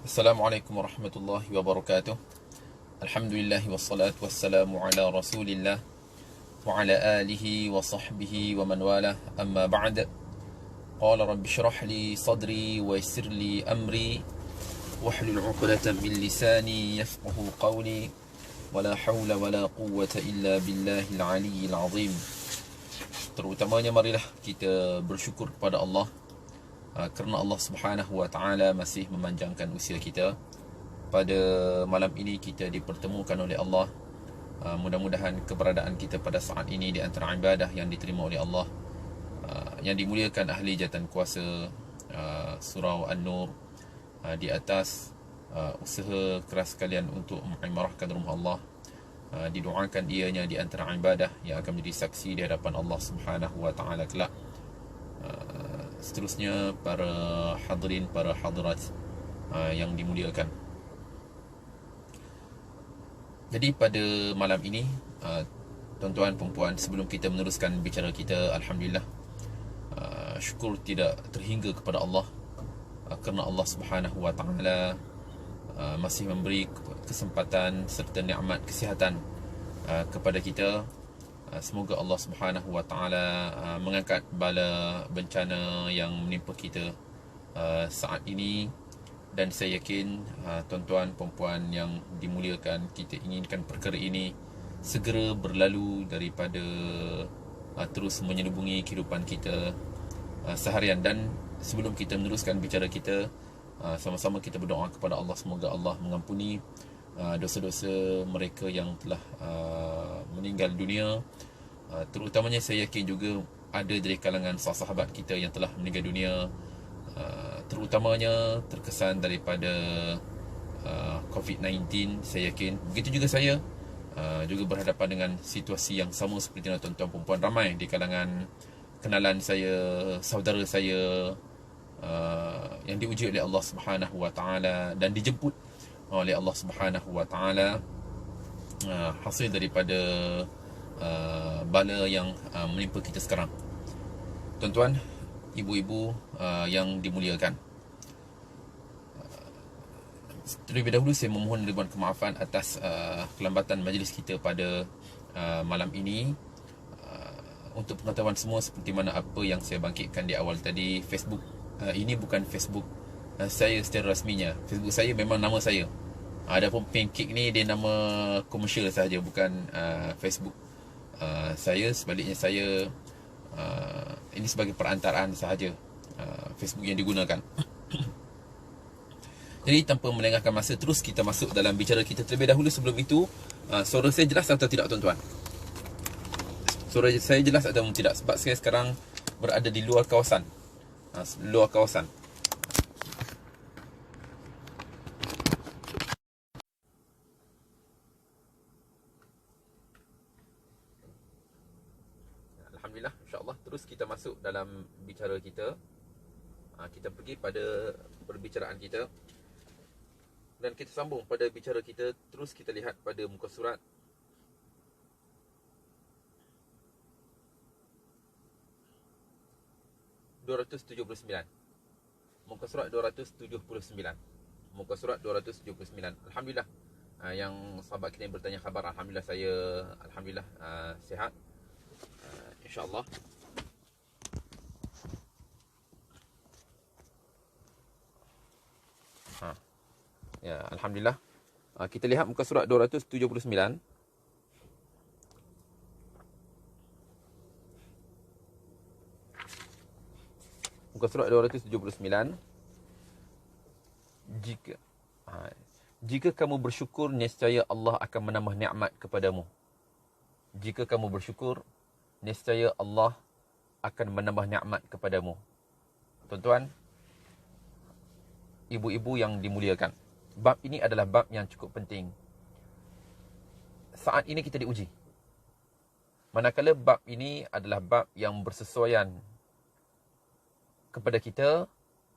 Assalamualaikum warahmatullahi wabarakatuh. Alhamdulillah wassalatu wassalamu ala rasulillah wa ala alihi wa sahbihi wa man wala amma ba'd. Qala rabbi shrah li sadri wa yassir li amri wahlul 'uqdatam min lisani yafqahu qawli wa la hawla wa la quwwata illa billahil aliyyil azim. Terutamanya marilah kita bersyukur kepada Allah kerana Allah Subhanahu wa taala masih memanjangkan usia kita. Pada malam ini kita dipertemukan oleh Allah. Mudah-mudahan keberadaan kita pada saat ini di antara ibadah yang diterima oleh Allah, yang dimuliakan ahli jatan kuasa surau An-Nur, di atas usaha keras kalian untuk mengimarahkan rumah Allah. Didoakan ianya di antara ibadah yang akan menjadi saksi di hadapan Allah Subhanahu wa taala kelak. Seterusnya para hadirin, para hadirat yang dimuliakan. Jadi pada malam ini, tuan-tuan perempuan, sebelum kita meneruskan bicara kita, alhamdulillah, syukur tidak terhingga kepada Allah kerana Allah Subhanahu wa taala masih memberi kesempatan serta nikmat kesihatan kepada kita. Semoga Allah Subhanahu wa taala mengangkat bala bencana yang menimpa kita saat ini, dan saya yakin tuan-tuan perempuan yang dimuliakan, kita inginkan perkara ini segera berlalu daripada terus menyelubungi kehidupan kita seharian. Dan sebelum kita meneruskan bicara kita, sama-sama kita berdoa kepada Allah, semoga Allah mengampuni dosa-dosa mereka yang telah meninggal dunia. Terutamanya saya yakin juga ada dari kalangan sahabat kita yang telah meninggal dunia, terutamanya terkesan daripada COVID-19. Saya yakin begitu juga saya juga berhadapan dengan situasi yang sama seperti tuan-tuan perempuan. Ramai di kalangan kenalan saya, saudara saya yang diuji oleh Allah Subhanahu wa taala dan dijemput oleh Allah Subhanahu wa taala hasil daripada bala yang menimpa kita sekarang. Tuan-tuan, ibu-ibu yang dimuliakan, terlebih dahulu saya memohon ribuan kemaafan atas kelambatan majlis kita pada malam ini. Untuk pengetahuan semua, seperti mana apa yang saya bangkitkan di awal tadi, Facebook ini bukan Facebook saya secara rasminya. Facebook saya memang nama saya. Adapun Pancake ni dia nama komersial sahaja, bukan Facebook saya. Sebaliknya saya ini sebagai perantaraan sahaja Facebook yang digunakan. Jadi tanpa melengahkan masa, terus kita masuk dalam bicara kita. Terlebih dahulu sebelum itu, suara saya jelas atau tidak tuan-tuan? Suara saya jelas atau tidak? Sebab saya sekarang berada di luar kawasan. Luar kawasan. Alhamdulillah, insyaAllah. Terus kita masuk dalam bicara kita. Kita pergi pada perbicaraan kita, dan kita sambung pada bicara kita. Terus kita lihat pada muka surat (279). Muka surat 279. Muka surat 279. Alhamdulillah, yang sahabat kita yang bertanya khabar, alhamdulillah saya sihat, insya-Allah. Ya, alhamdulillah. Kita lihat muka surat 279. Muka surat 279. Jika kamu bersyukur, nescaya Allah akan menambah nikmat kepadamu. Jika kamu bersyukur, nescaya Allah akan menambah nikmat kepadamu. Tuan-tuan, ibu-ibu yang dimuliakan, bab ini adalah bab yang cukup penting. Saat ini kita diuji. Manakala bab ini adalah bab yang bersesuaian kepada kita,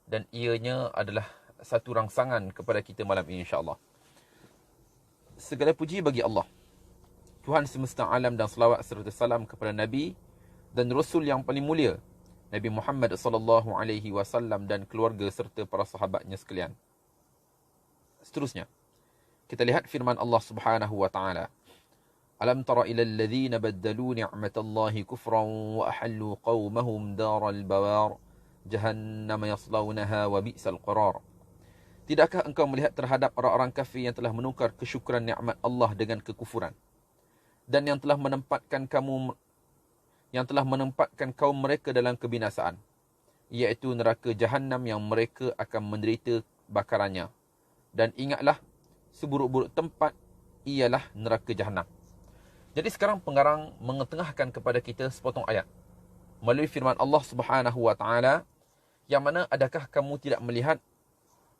dan ianya adalah satu rangsangan kepada kita malam ini, insya-Allah. Segala puji bagi Allah, Tuhan semesta alam, dan selawat serta salam kepada Nabi dan Rasul yang paling mulia, Nabi Muhammad sallallahu alaihi wasallam, dan keluarga serta para sahabatnya sekalian. seterusnya. Kita lihat firman Allah Subhanahu wa taala. Alam tara ila alladhina baddalu ni'matallahi kufran wa ahallu qaumahum daral bawar jahannam yaslawnaha wa bi'sal qarar. Tidakkah engkau melihat terhadap orang-orang kafir yang telah menukar kesyukuran nikmat Allah dengan kekufuran, dan yang telah menempatkan kaum mereka dalam kebinasaan, iaitu neraka Jahannam yang mereka akan menderita bakarannya. Dan ingatlah, seburuk-buruk tempat ialah neraka Jahannam. Jadi sekarang pengarang mengetengahkan kepada kita sepotong ayat melalui firman Allah Subhanahu wa taala, yang mana adakah kamu tidak melihat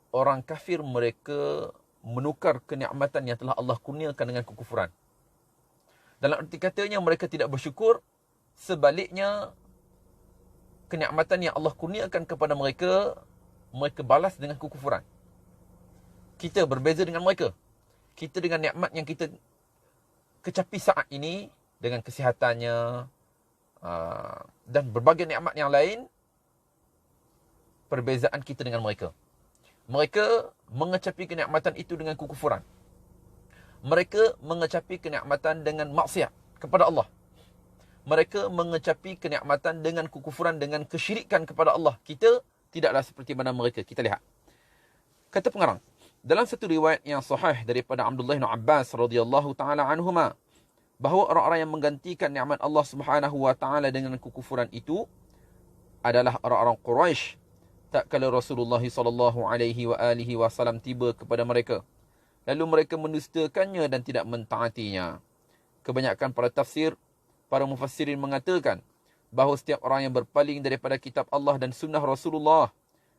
orang kafir mereka menukar kenikmatan yang telah Allah kurniakan dengan kekufuran. Dalam arti katanya mereka tidak bersyukur, sebaliknya kenikmatan yang Allah kurniakan kepada mereka, mereka balas dengan kekufuran. Kita berbeza dengan mereka. Kita dengan nikmat yang kita kecapi saat ini, dengan kesihatannya dan berbagai nikmat yang lain, perbezaan kita dengan mereka. Mereka mengecapi kenikmatan itu dengan kekufuran. Mereka mengecapi kenikmatan dengan maksiat kepada Allah. Mereka mengecapi kenikmatan dengan kekufuran, dengan kesyirikan kepada Allah. Kita tidaklah seperti mana mereka. Kita lihat. Kata pengarang, dalam satu riwayat yang sahih daripada Abdullah bin Abbas radhiyallahu taala anhuma, bahawa orang-orang yang menggantikan nikmat Allah Subhanahu wa taala dengan kekufuran itu adalah orang-orang Quraisy. Tak kala Rasulullah SAW tiba kepada mereka, lalu mereka mendustakannya dan tidak mentaatinya. Kebanyakan para tafsir, para mufassirin mengatakan bahawa setiap orang yang berpaling daripada kitab Allah dan sunnah Rasulullah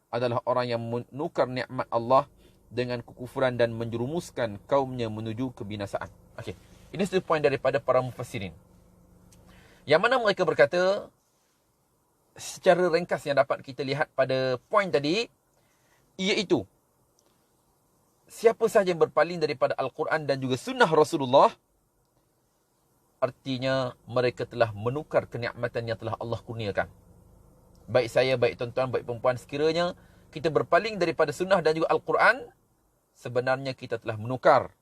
adalah orang yang menukar nikmat Allah dengan kekufuran dan menjerumuskan kaumnya menuju kebinasaan. Okey, ini satu poin daripada para mufassirin, yang mana mereka berkata, secara ringkas yang dapat kita lihat pada poin tadi, iaitu siapa sahaja yang berpaling daripada Al-Quran dan juga sunnah Rasulullah, artinya mereka telah menukar kenikmatan yang telah Allah kurniakan. Baik saya, baik tuan-tuan, baik perempuan, sekiranya kita berpaling daripada sunnah dan juga Al-Quran, sebenarnya kita telah menukar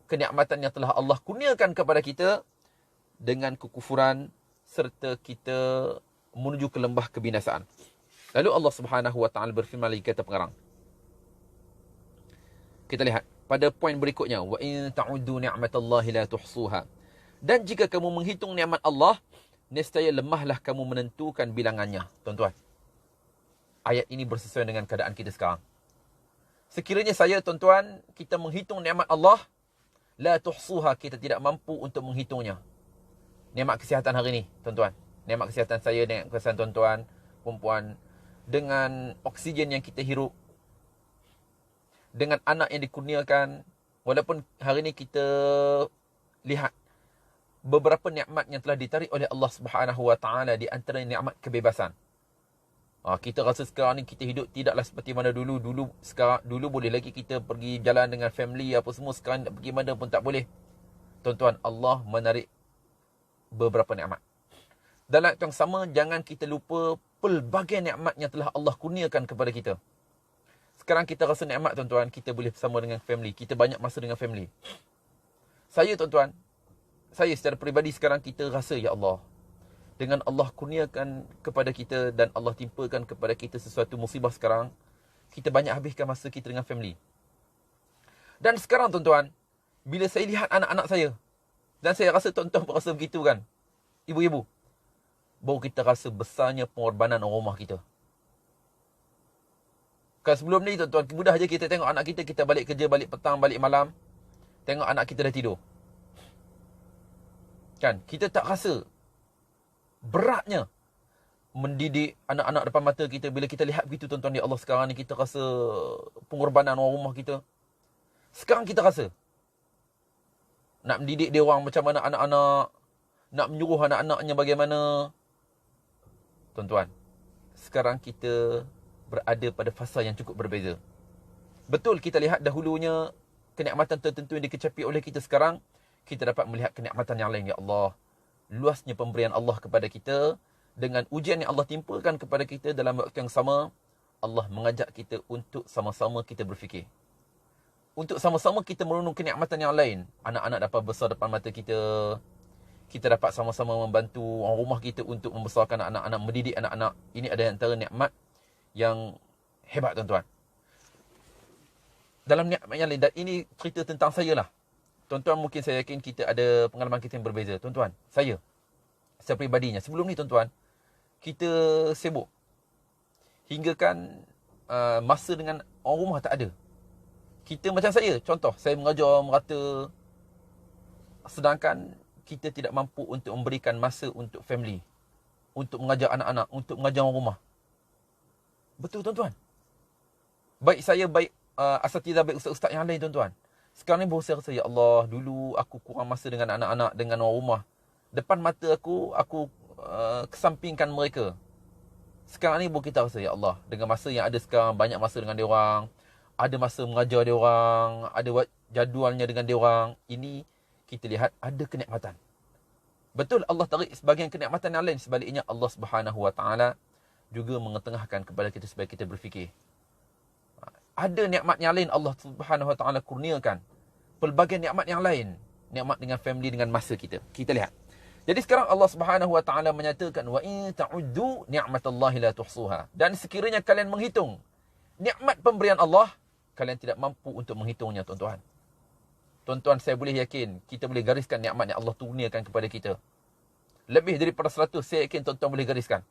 kenikmatan yang telah Allah kurniakan kepada kita dengan kekufuran, serta kita menuju ke lembah kebinasaan. Lalu Allah Subhanahu wa taala berfirman lagi, kata pengarang. Kita lihat pada poin berikutnya, wa in ta'uddu ni'matallahi la tuhsuha. Dan jika kamu menghitung nikmat Allah, nescaya lemahlah kamu menentukan bilangannya. Tuan-tuan, ayat ini bersesuaian dengan keadaan kita sekarang. Sekiranya saya, tuan-tuan, kita menghitung nikmat Allah, la tuhsuha, kita tidak mampu untuk menghitungnya. Nikmat kesihatan hari ni, tuan-tuan, nikmat kesihatan saya, dengan kesihatan tuan-tuan, perempuan, dengan oksigen yang kita hirup, dengan anak yang dikurniakan, walaupun hari ni kita lihat beberapa nikmat yang telah ditarik oleh Allah Subhanahu wa taala, di antara nikmat kebebasan. Kita rasa sekarang ni kita hidup tidaklah seperti mana dulu. Dulu boleh lagi kita pergi jalan dengan family apa semua, sekarang nak pergi mana pun tak boleh. Tuan-tuan, Allah menarik beberapa nikmat. Dalam yang sama, jangan kita lupa pelbagai nikmat yang telah Allah kurniakan kepada kita. Sekarang kita rasa nikmat, tuan-tuan, kita boleh bersama dengan family, kita banyak masa dengan family. Saya, tuan-tuan, saya secara peribadi sekarang, kita rasa, ya Allah, dengan Allah kurniakan kepada kita dan Allah timpakan kepada kita sesuatu musibah sekarang, kita banyak habiskan masa kita dengan family. Dan sekarang, tuan-tuan, bila saya lihat anak-anak saya, dan saya rasa tuan-tuan pun rasa begitu kan, ibu-ibu, baru kita rasa besarnya pengorbanan orang rumah kita. Kan sebelum ni, tuan-tuan, mudah je kita tengok anak kita, kita balik kerja, balik petang, balik malam, tengok anak kita dah tidur. Kan, kita tak rasa beratnya mendidik anak-anak depan mata kita. Bila kita lihat begitu, tuan-tuan, ya Allah, sekarang ni kita rasa pengorbanan orang rumah kita. Sekarang kita rasa nak mendidik dia orang macam mana anak-anak, nak menyuruh anak-anaknya bagaimana. Tuan-tuan, sekarang kita berada pada fasa yang cukup berbeza. Betul, kita lihat dahulunya kenikmatan tertentu yang dikecapi oleh kita. Sekarang kita dapat melihat kenikmatan yang lain. Ya Allah, luasnya pemberian Allah kepada kita, dengan ujian yang Allah timpakan kepada kita dalam waktu yang sama, Allah mengajak kita untuk sama-sama kita berfikir. Untuk sama-sama kita merenung kenikmatan yang lain. Anak-anak dapat besar depan mata kita. Kita dapat sama-sama membantu orang rumah kita untuk membesarkan anak-anak, mendidik anak-anak. Ini ada antara nikmat yang hebat, tuan-tuan. Dalam nikmat yang lain, dan ini cerita tentang saya lah. Tuan-tuan, mungkin saya yakin kita ada pengalaman kita yang berbeza. Tuan-tuan, saya pribadinya, sebelum ni tuan-tuan, kita sibuk. Hinggakan masa dengan orang rumah tak ada. Kita macam saya, contoh, saya mengajar merata, sedangkan kita tidak mampu untuk memberikan masa untuk family, untuk mengajar anak-anak, untuk mengajar orang rumah. Betul, tuan-tuan. Baik saya, baik asatidah, baik ustaz-ustaz yang lain, tuan-tuan. Sekarang ni baru saya rasa, ya Allah, dulu aku kurang masa dengan anak-anak, dengan orang rumah. Depan mata aku kesampingkan mereka. Sekarang ni baru kita rasa, ya Allah, dengan masa yang ada sekarang, banyak masa dengan dia orang, ada masa mengajar dia orang, ada jadualnya dengan dia orang. Ini kita lihat ada kenikmatan. Betul, Allah tarik sebahagian kenikmatan yang lain. Sebaliknya Allah Subhanahu Wa Taala juga mengetengahkan kepada kita supaya kita berfikir. Ada nikmat yang lain Allah Subhanahu Wa Taala kurniakan. Pelbagai nikmat yang lain. Nikmat dengan family, dengan masa kita. Kita lihat. Jadi sekarang Allah Subhanahu Wa Taala menyatakan, wa in ta'uddu ni'matallahi la tuhsuha. Dan sekiranya kalian menghitung nikmat pemberian Allah, kalian tidak mampu untuk menghitungnya, tuan-tuan. Tuan-tuan, saya boleh yakin kita boleh gariskan nikmat yang Allah kurniakan kepada kita. Lebih daripada 100, saya yakin tuan-tuan boleh gariskan.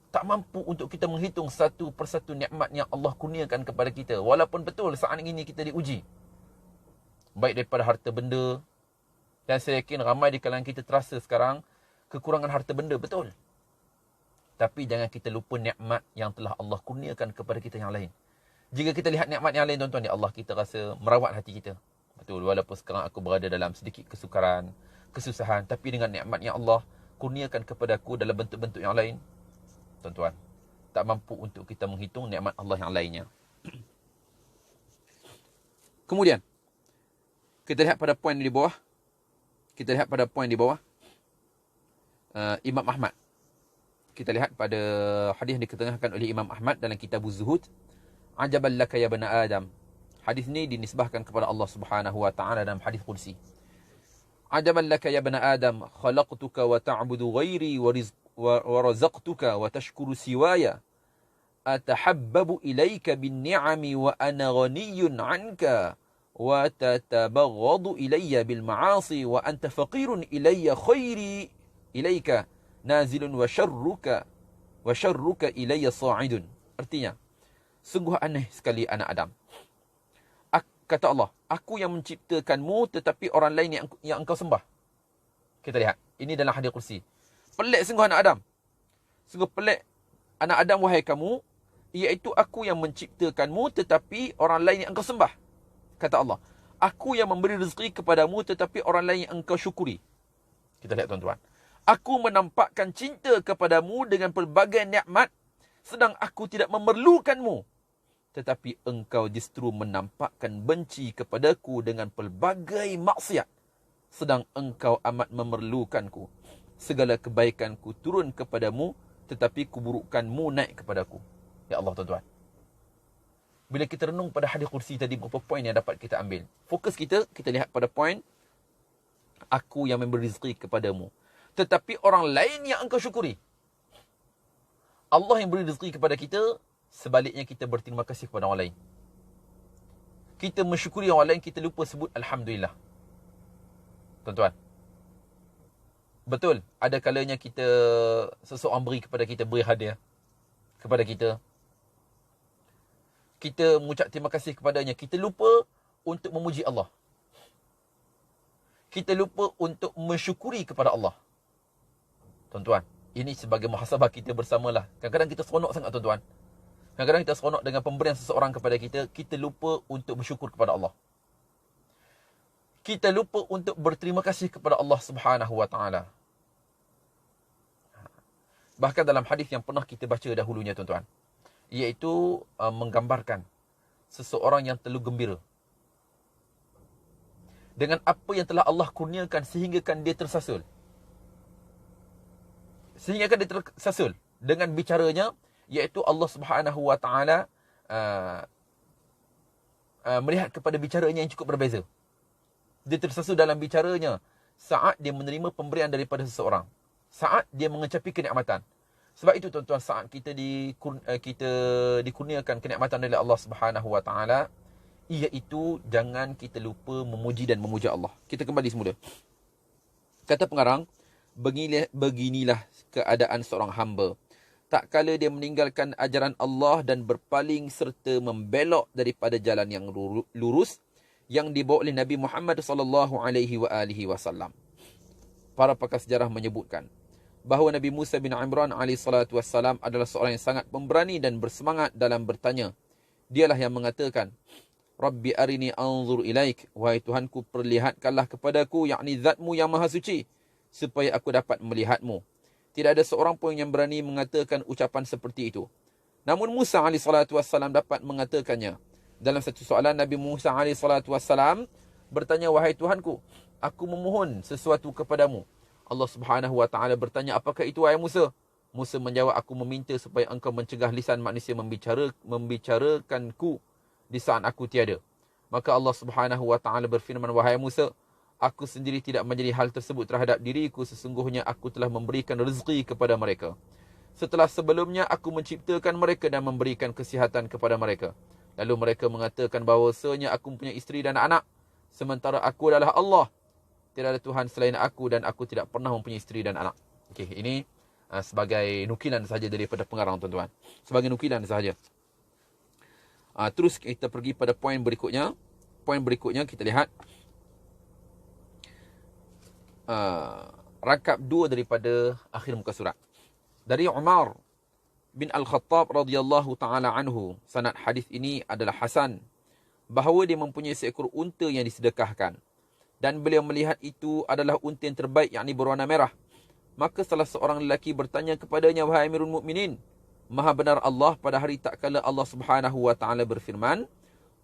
Tak mampu untuk kita menghitung satu persatu nikmat yang Allah kurniakan kepada kita. Walaupun betul saat ini kita diuji. Baik daripada harta benda. Dan saya yakin ramai di kalangan kita terasa sekarang kekurangan harta benda, betul. Tapi jangan kita lupa nikmat yang telah Allah kurniakan kepada kita yang lain. Jika kita lihat nikmat yang lain, tuan-tuan, ya Allah, kita rasa merawat hati kita. Betul, walaupun sekarang aku berada dalam sedikit kesukaran, kesusahan, tapi dengan nikmat yang Allah kurniakan kepada aku dalam bentuk-bentuk yang lain, tuan-tuan, tak mampu untuk kita menghitung nikmat Allah yang lainnya. Kemudian, kita lihat pada poin di bawah. Imam Ahmad. Kita lihat pada hadis yang diketengahkan oleh Imam Ahmad dalam kitab Az-Zuhud. Ajaban laka ya bani Adam. Hadis ni dinisbahkan kepada Allah Subhanahu Wa Taala dalam hadis qudsi. Ajaban laka ya bani Adam, khalaqtuka wa ta'budu ghairi wa razaqtuka wa tashkuru siwaya. Atahabbabu ilayka bin ni'ami wa ana ghaniyun 'anka wa tatabaghadu ilayya bil ma'asi wa anta faqirun ilayya khairi ilayka nazilun wa syarruka ilayya sa'idun. Artinya, sungguh aneh sekali anak Adam. Kata Allah, aku yang menciptakanmu tetapi orang lain yang engkau sembah. Kita lihat, ini dalam hadis kursi. Pelik sungguh anak Adam. Sungguh pelik anak Adam, wahai kamu, iaitu aku yang menciptakanmu tetapi orang lain yang engkau sembah. Kata Allah, aku yang memberi rezeki kepadamu tetapi orang lain yang engkau syukuri. Kita lihat, tuan-tuan. Aku menampakkan cinta kepadamu dengan pelbagai nikmat, sedang aku tidak memerlukanmu. Tetapi engkau justru menampakkan benci kepadaku dengan pelbagai maksiat, sedang engkau amat memerlukanku. Segala kebaikanku turun kepadamu, tetapi keburukanmu naik kepadaku. Ya Allah, tuan-tuan. Bila kita renung pada hadis kursi tadi, beberapa poin yang dapat kita ambil. Fokus kita lihat pada poin, aku yang memberi rezeki kepadamu, tetapi orang lain yang engkau syukuri. Allah yang beri rezeki kepada kita, sebaliknya kita berterima kasih kepada orang lain. Kita mensyukuri orang lain, kita lupa sebut Alhamdulillah. Tuan-tuan, betul, ada kalanya seseorang beri kepada kita, beri hadiah kepada kita. Kita mengucap terima kasih kepadanya. Kita lupa untuk memuji Allah. Kita lupa untuk mensyukuri kepada Allah. Tuan-tuan, ini sebagai muhasabah kita bersamalah. Kadang-kadang kita seronok sangat, tuan-tuan. Kadang-kadang kita seronok dengan pemberian seseorang kepada kita. Kita lupa untuk bersyukur kepada Allah. Kita lupa untuk berterima kasih kepada Allah Subhanahu Wa Taala. Bahkan dalam hadis yang pernah kita baca dahulunya, tuan-tuan, iaitu menggambarkan seseorang yang terlalu gembira dengan apa yang telah Allah kurniakan sehinggakan dia tersasul. Dengan bicaranya, iaitu Allah Subhanahu Wa Taala melihat kepada bicaranya yang cukup berbeza. Dia tersesu dalam bicaranya saat dia menerima pemberian daripada seseorang, saat dia mengecapi kenikmatan. Sebab itu tuan-tuan, saat kita dikurniakan kenikmatan oleh Allah Subhanahu Wa Taala, iaitu jangan kita lupa memuji dan memuja Allah. Kita kembali semula. Kata pengarang, beginilah keadaan seorang hamba tak kala dia meninggalkan ajaran Allah dan berpaling serta membelok daripada jalan yang lurus yang dibawa oleh Nabi Muhammad SAW. Para pakar sejarah menyebutkan bahawa Nabi Musa bin Imran AS adalah seorang yang sangat pemberani dan bersemangat dalam bertanya. Dialah yang mengatakan, Rabbi arini anzur ilaik, wahai Tuhanku, perlihatkanlah kepadaku, yakni zatmu yang maha suci, supaya aku dapat melihatmu. Tidak ada seorang pun yang berani mengatakan ucapan seperti itu. Namun Musa AS dapat mengatakannya. Dalam satu soalan, Nabi Musa AS bertanya, wahai Tuhanku, aku memohon sesuatu kepadamu. Allah Subhanahu Wa Taala bertanya, apakah itu wahai Musa? Musa menjawab, aku meminta supaya engkau mencegah lisan manusia membicarakanku di saat aku tiada. Maka Allah Subhanahu Wa Taala berfirman, wahai Musa, aku sendiri tidak menjadi hal tersebut terhadap diriku, sesungguhnya aku telah memberikan rezeki kepada mereka. Setelah sebelumnya aku menciptakan mereka dan memberikan kesihatan kepada mereka. Lalu mereka mengatakan bahawasanya aku mempunyai isteri dan anak, sementara aku adalah Allah. Tidak ada Tuhan selain aku dan aku tidak pernah mempunyai isteri dan anak. Okey, ini sebagai nukilan sahaja daripada pengarang, tuan-tuan. Sebagai nukilan sahaja. Terus kita pergi pada poin berikutnya. Poin berikutnya kita lihat rangkap 2 daripada akhir muka surat. Dari Umar bin Al-Khattab radhiyallahu ta'ala anhu, sanad hadis ini adalah hasan, bahawa dia mempunyai seekor unta yang disedekahkan. Dan beliau melihat itu adalah unta yang terbaik, yakni berwarna merah. Maka salah seorang lelaki bertanya kepadanya, wahai Amirul Mukminin, maha benar Allah pada hari tak kala Allah Subhanahu Wa Ta'ala berfirman,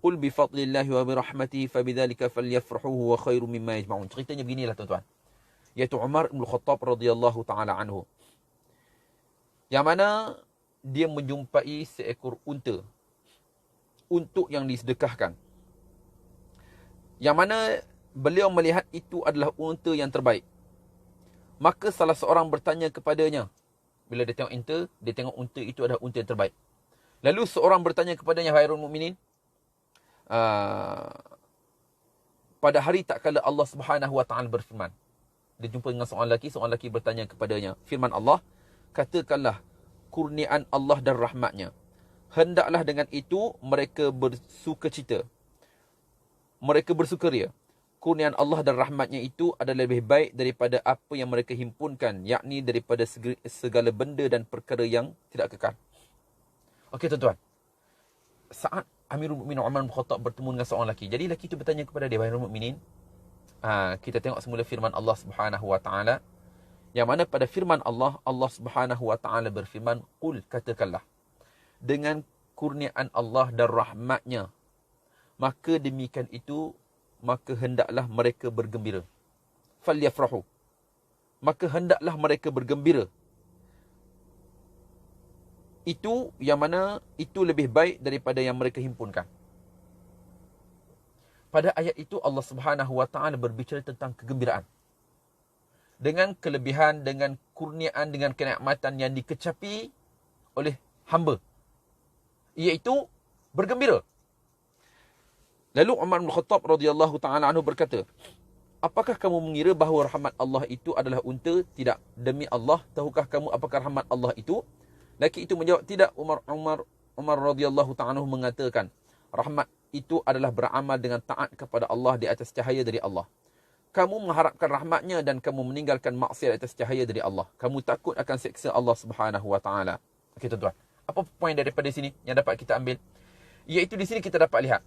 Qul bi fadlillahi wa bi rahmatihi fabidzalika falyafrahu wa khairum mimma yajma'un. Ceritanya beginilah, tuan-tuan. Iaitu Umar bin Khattab radhiyallahu ta'ala anhu, yang mana dia menjumpai seekor unta, untuk yang disedekahkan, yang mana beliau melihat itu adalah unta yang terbaik. Maka salah seorang bertanya kepadanya, bila dia tengok unta, dia tengok unta itu adalah unta yang terbaik. Lalu seorang bertanya kepadanya, wahai Amirul Mukminin, pada hari tak kala Allah Subhanahu Wa Ta'ala berfirman, dia jumpa dengan seorang lelaki bertanya kepadanya, firman Allah, katakanlah kurniaan Allah dan rahmatnya, hendaklah dengan itu mereka bersukacita, mereka bersukaria. Kurniaan Allah dan rahmatnya itu adalah lebih baik daripada apa yang mereka himpunkan, yakni daripada segala benda dan perkara yang tidak kekal. Okey, tuan-tuan, saat Amirul Mukminin Umar bin Khattab bertemu dengan seorang lelaki, jadi lelaki itu bertanya kepada dia, wahai Amirul Mukminin, kita tengok semula firman Allah Subhanahu Wa Ta'ala, yang mana pada firman Allah, Allah Subhanahu Wa Ta'ala berfirman, Qul, katakanlah, dengan kurniaan Allah dan rahmatnya, maka demikian itu, maka hendaklah mereka bergembira. Falyafrahu, maka hendaklah mereka bergembira. Itu yang mana itu lebih baik daripada yang mereka himpunkan. Pada ayat itu Allah Subhanahu Wa Ta'ala berbicara tentang kegembiraan. Dengan kelebihan, dengan kurniaan, dengan kenikmatan yang dikecapi oleh hamba, iaitu bergembira. Lalu Umar bin Khattab radhiyallahu ta'ala anhu berkata, apakah kamu mengira bahawa rahmat Allah itu adalah unta? Tidak, demi Allah, tahukah kamu apakah rahmat Allah itu? Lelaki itu menjawab, tidak. Umar radhiyallahu ta'ala anhu mengatakan, rahmat itu adalah beramal dengan taat kepada Allah di atas cahaya dari Allah. Kamu mengharapkan rahmatnya dan kamu meninggalkan maksiat atas cahaya dari Allah. Kamu takut akan seksa Allah Subhanahu Wa Ta'ala. Okey, tuan-tuan, apa poin daripada sini yang dapat kita ambil? Iaitu di sini kita dapat lihat,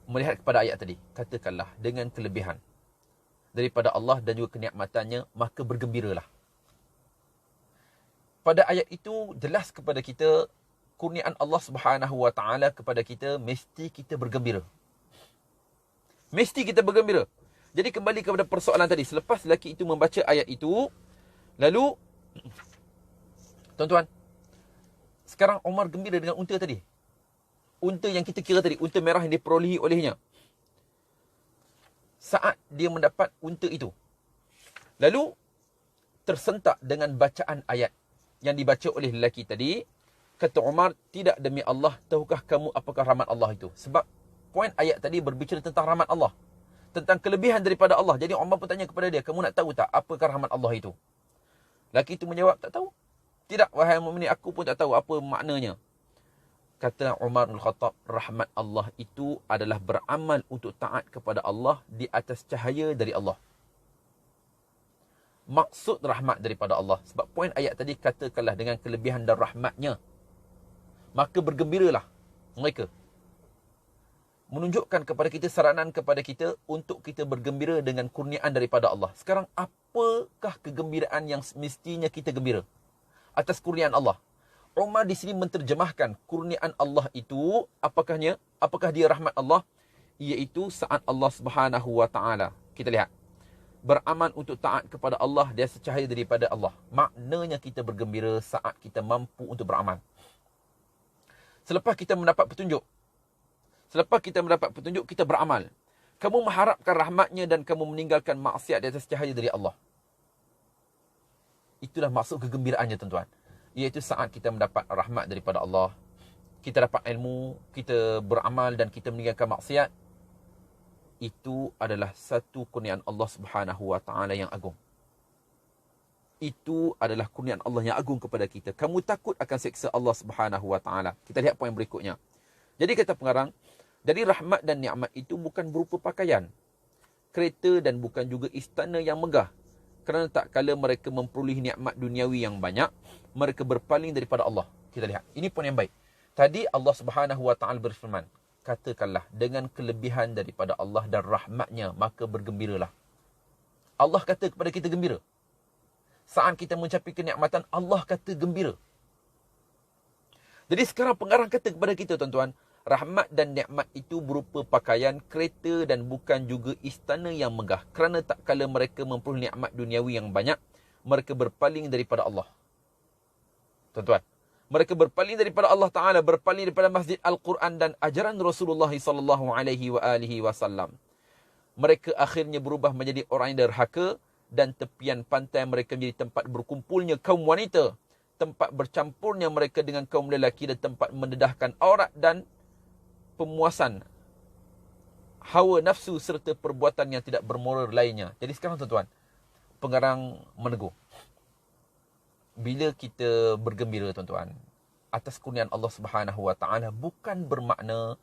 melihat kepada ayat tadi, katakanlah dengan kelebihan daripada Allah dan juga kenikmatannya, maka bergembiralah. Pada ayat itu jelas kepada kita kurniaan Allah Subhanahu Wa Ta'ala kepada kita, mesti kita bergembira. Mesti kita bergembira. Jadi kembali kepada persoalan tadi, selepas lelaki itu membaca ayat itu, lalu Tuan-tuan, sekarang Umar gembira dengan unta tadi. Unta yang kita kira tadi, unta merah yang diperolehi olehnya. Saat dia mendapat unta itu, lalu tersentak dengan bacaan ayat yang dibaca oleh lelaki tadi. Kata Umar, tidak demi Allah, tahukah kamu apakah rahmat Allah itu? Sebab poin ayat tadi berbicara tentang rahmat Allah, tentang kelebihan daripada Allah. Jadi Umar pun tanya kepada dia, kamu nak tahu tak apakah rahmat Allah itu? Lelaki itu menjawab, tak tahu. Tidak, wahai mukminin, aku pun tak tahu apa maknanya. Kata Umar bin Khattab, rahmat Allah itu adalah beramal untuk taat kepada Allah di atas cahaya dari Allah. Maksud rahmat daripada Allah. Sebab poin ayat tadi, katakanlah dengan kelebihan dan rahmatnya, maka bergembiralah mereka. Menunjukkan kepada kita, saranan kepada kita untuk kita bergembira dengan kurniaan daripada Allah. Sekarang, apakah kegembiraan yang mestinya kita gembira atas kurniaan Allah? Umar di sini menterjemahkan kurniaan Allah itu, apakahnya? Apakah dia rahmat Allah? Iaitu saat Allah Subhanahu wa taala, kita lihat, beramal untuk taat kepada Allah, dia secahaya daripada Allah. Maknanya kita bergembira saat kita mampu untuk beramal. Selepas kita mendapat petunjuk, kita beramal. Kamu mengharapkan rahmatnya dan kamu meninggalkan maksiat di atas cahaya dari Allah. Itulah maksud kegembiraannya, tuan-tuan. Iaitu saat kita mendapat rahmat daripada Allah, kita dapat ilmu, kita beramal dan kita meninggalkan maksiat. Itu adalah satu kurniaan Allah Subhanahu wa taala yang agung. Itu adalah kurniaan Allah yang agung kepada kita. Kamu takut akan seksa Allah Subhanahu wa taala. Kita lihat poin berikutnya. Jadi kata pengarang, dari rahmat dan nikmat itu bukan berupa pakaian, kereta dan bukan juga istana yang megah. Kerana tak kala mereka memperolehi nikmat duniawi yang banyak, mereka berpaling daripada Allah. Kita lihat, ini poin yang baik. Tadi Allah Subhanahu wa taala berfirman, katakanlah dengan kelebihan daripada Allah dan rahmatnya, maka bergembiralah. Allah kata kepada kita gembira. Saat kita mencapai kenikmatan, Allah kata gembira. Jadi sekarang pengarang kata kepada kita, tuan-tuan, rahmat dan nikmat itu berupa pakaian, kereta dan bukan juga istana yang megah. Kerana tak kala mereka memperoleh nikmat duniawi yang banyak, mereka berpaling daripada Allah. Tuan-tuan, mereka berpaling daripada Allah Ta'ala, berpaling daripada masjid Al-Quran dan ajaran Rasulullah SAW. Mereka akhirnya berubah menjadi orang yang derhaka dan tepian pantai mereka menjadi tempat berkumpulnya kaum wanita, tempat bercampurnya mereka dengan kaum lelaki dan tempat mendedahkan aurat dan pemuasan hawa nafsu serta perbuatan yang tidak bermoral lainnya. Jadi sekarang, tuan-tuan, pengarang menegur, bila kita bergembira, tuan-tuan, atas kurniaan Allah Subhanahu wa taala, bukan bermakna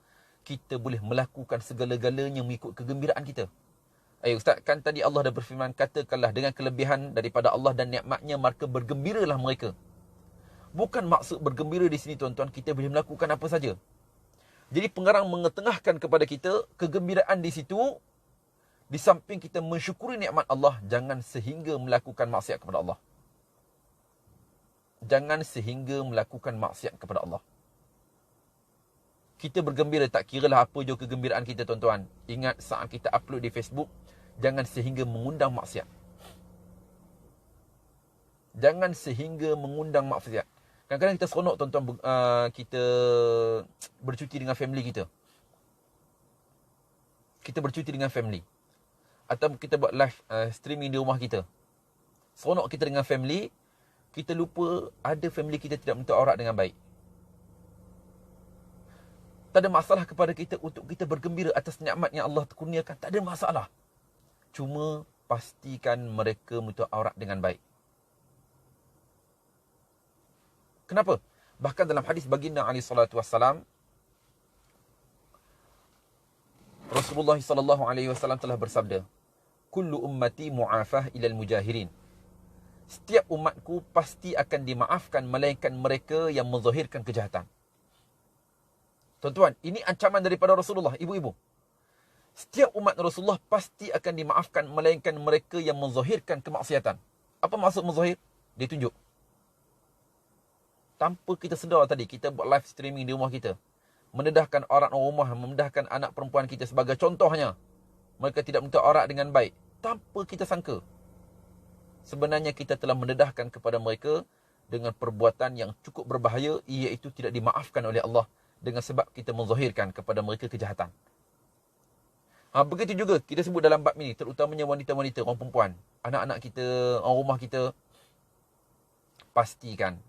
kita boleh melakukan segala-galanya mengikut kegembiraan kita. Ustaz, kan tadi Allah dah berfirman, katakanlah dengan kelebihan daripada Allah dan nikmatnya, maka bergembiralah mereka. Bukan maksud bergembira di sini, tuan-tuan, kita boleh melakukan apa saja. Jadi pengarang mengetengahkan kepada kita, kegembiraan di situ, di samping kita mensyukuri nikmat Allah, jangan sehingga melakukan maksiat kepada Allah. Jangan sehingga melakukan maksiat kepada Allah. Kita bergembira, tak kiralah apa je kegembiraan kita, tuan-tuan. Ingat, saat kita upload di Facebook, jangan sehingga mengundang maksiat. Jangan sehingga mengundang maksiat. Kadang-kadang kita seronok, tuan-tuan, kita bercuti dengan family kita. Kita bercuti dengan family. Atau kita buat live streaming di rumah kita. Seronok kita dengan family, kita lupa ada family kita tidak menutup aurat dengan baik. Tak ada masalah kepada kita untuk kita bergembira atas nikmat yang Allah kurniakan. Tak ada masalah. Cuma pastikan mereka menutup aurat dengan baik. Kenapa? Bahkan dalam hadis baginda alaihi salatu wassalam, Rasulullah sallallahu alaihi wasallam telah bersabda, kullu ummati mu'afah ilal mujahirin. Setiap umatku pasti akan dimaafkan melainkan mereka yang menzahirkan kejahatan. Tuan-tuan, ini ancaman daripada Rasulullah, ibu-ibu. Setiap umat Rasulullah pasti akan dimaafkan melainkan mereka yang menzahirkan kemaksiatan. Apa maksud menzahir? Dia tunjuk. Tanpa kita sedar tadi, kita buat live streaming di rumah kita. Mendedahkan aurat orang rumah, mendedahkan anak perempuan kita sebagai contohnya. Mereka tidak menutup aurat dengan baik. Tanpa kita sangka. Sebenarnya kita telah mendedahkan kepada mereka dengan perbuatan yang cukup berbahaya, iaitu tidak dimaafkan oleh Allah dengan sebab kita menzahirkan kepada mereka kejahatan. Begitu juga kita sebut dalam bab ini, terutamanya wanita-wanita, orang perempuan, anak-anak kita, orang rumah kita, pastikan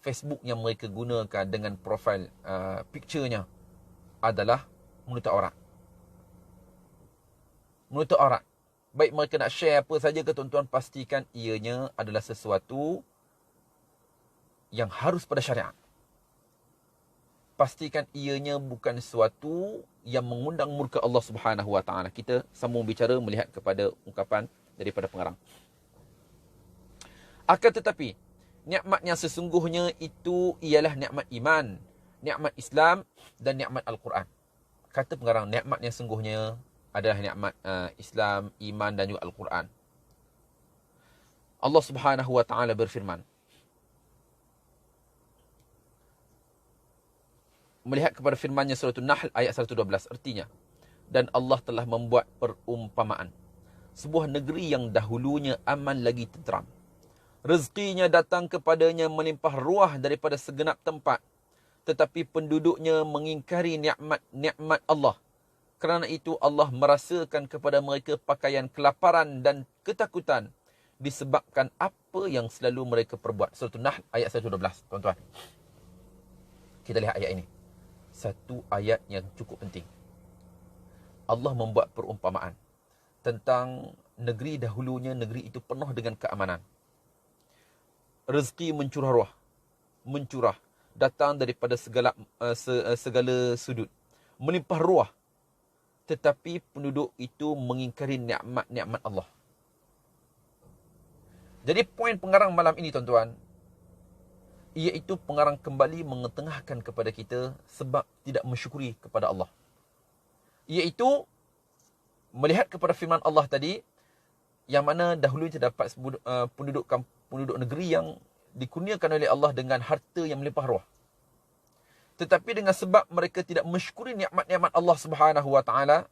Facebook yang mereka gunakan dengan profil picture-nya adalah menutup aurat. Menutup aurat. Baik mereka nak share apa saja ke tuan-tuan, pastikan ianya adalah sesuatu yang harus pada syariat. Pastikan ianya bukan sesuatu yang mengundang murka Allah Subhanahu Wa Taala. Kita sambung bicara melihat kepada ungkapan daripada pengarang. Akan tetapi, nikmat yang sesungguhnya itu ialah nikmat iman, nikmat Islam dan nikmat Al-Quran. Kata pengarang, nikmat yang sesungguhnya adalah nikmat Islam, iman dan juga Al-Quran. Allah Subhanahu Wa Taala berfirman, melihat kepada firman-Nya surah An-Nahl ayat 112, artinya, dan Allah telah membuat perumpamaan sebuah negeri yang dahulunya aman lagi tenteram. Rezekinya datang kepadanya melimpah ruah daripada segenap tempat, tetapi penduduknya mengingkari nikmat Allah. Kerana itu Allah merasakan kepada mereka pakaian kelaparan dan ketakutan disebabkan apa yang selalu mereka perbuat. Surah An-Nahl ayat 112, tuan-tuan. Kita lihat ayat ini. Satu ayat yang cukup penting. Allah membuat perumpamaan tentang negeri dahulunya, negeri itu penuh dengan keamanan. Rezeki mencurah, datang daripada segala sudut, melimpah ruah. Tetapi penduduk itu mengingkari nikmat Allah. Jadi poin pengarang malam ini, tuan-tuan, iaitu pengarang kembali mengetengahkan kepada kita sebab tidak mensyukuri kepada Allah. Iaitu melihat kepada firman Allah tadi, yang mana dahulu terdapat penduduk negeri yang dikurniakan oleh Allah dengan harta yang melimpah ruah. Tetapi dengan sebab mereka tidak mensyukuri nikmat-nikmat Allah Subhanahu Wa Taala,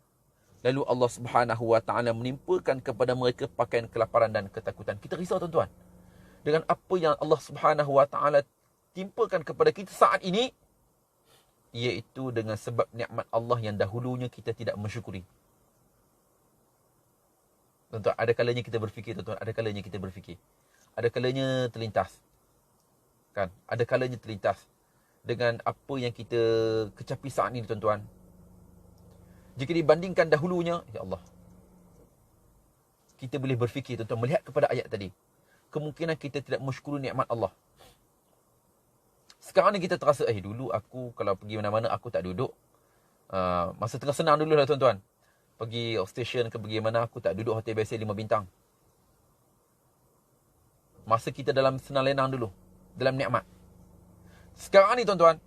lalu Allah Subhanahu Wa Taala menimpakan kepada mereka pakaian kelaparan dan ketakutan. Kita risau, tuan-tuan, dengan apa yang Allah Subhanahu Wa Taala timpakan kepada kita saat ini, iaitu dengan sebab nikmat Allah yang dahulunya kita tidak mensyukuri. Tuan-tuan, ada kalanya kita berfikir, tuan-tuan, ada kalanya kita berfikir. Ada kalanya terlintas. Kan? Ada kalanya terlintas dengan apa yang kita kecapi saat ini, tuan-tuan. Jika dibandingkan dahulunya, ya Allah, kita boleh berfikir, tuan-tuan, melihat kepada ayat tadi, kemungkinan kita tidak mensyukuri nikmat Allah. Sekarang ni kita terasa, dulu aku kalau pergi mana-mana aku tak duduk. Masa tengah senang dulu lah, tuan-tuan. Pergi outstation ke pergi mana, aku tak duduk hotel biasa 5 bintang. Masa kita dalam senang lenang dulu, dalam nikmat. Sekarang ni, tuan-tuan,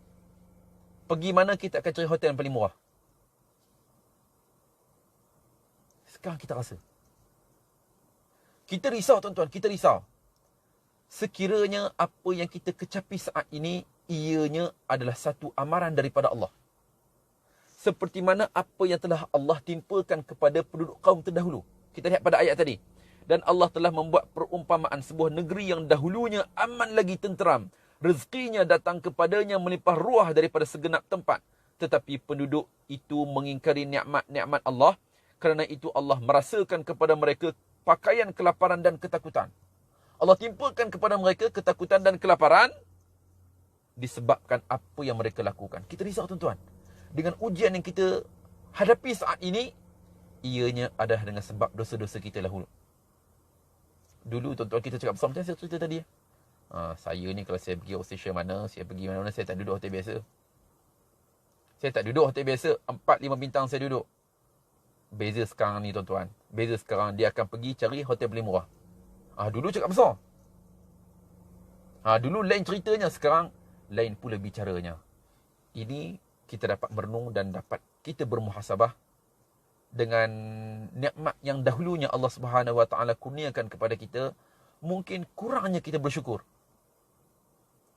pergi mana kita akan cari hotel yang paling murah. Sekarang kita rasa. Kita risau, tuan-tuan, kita risau. Sekiranya apa yang kita kecapi saat ini, ianya adalah satu amaran daripada Allah. Seperti mana apa yang telah Allah timpakan kepada penduduk kaum terdahulu. Kita lihat pada ayat tadi. Dan Allah telah membuat perumpamaan sebuah negeri yang dahulunya aman lagi tenteram. Rezekinya datang kepadanya melimpah ruah daripada segenap tempat. Tetapi penduduk itu mengingkari nikmat-nikmat Allah. Kerana itu Allah merasakan kepada mereka pakaian kelaparan dan ketakutan. Allah timpakan kepada mereka ketakutan dan kelaparan disebabkan apa yang mereka lakukan. Kita risau, tuan-tuan. Dengan ujian yang kita hadapi saat ini, ianya adalah dengan sebab dosa-dosa kita dahulu. Dulu, tuan-tuan, kita cakap bersama, macam saya cerita tadi. Saya ni kalau saya pergi outstation mana, saya pergi mana-mana, saya tak duduk hotel biasa. Saya tak duduk hotel biasa, 4-5 bintang saya duduk. Beza sekarang ni, tuan-tuan. Beza sekarang, dia akan pergi cari hotel paling murah. Dulu cakap besar. Dulu lain ceritanya, sekarang lain pula bicaranya. Ini kita dapat merenung dan dapat kita bermuhasabah dengan nikmat yang dahulunya Allah Subhanahu Wa Taala kurniakan kepada kita. Mungkin kurangnya kita bersyukur.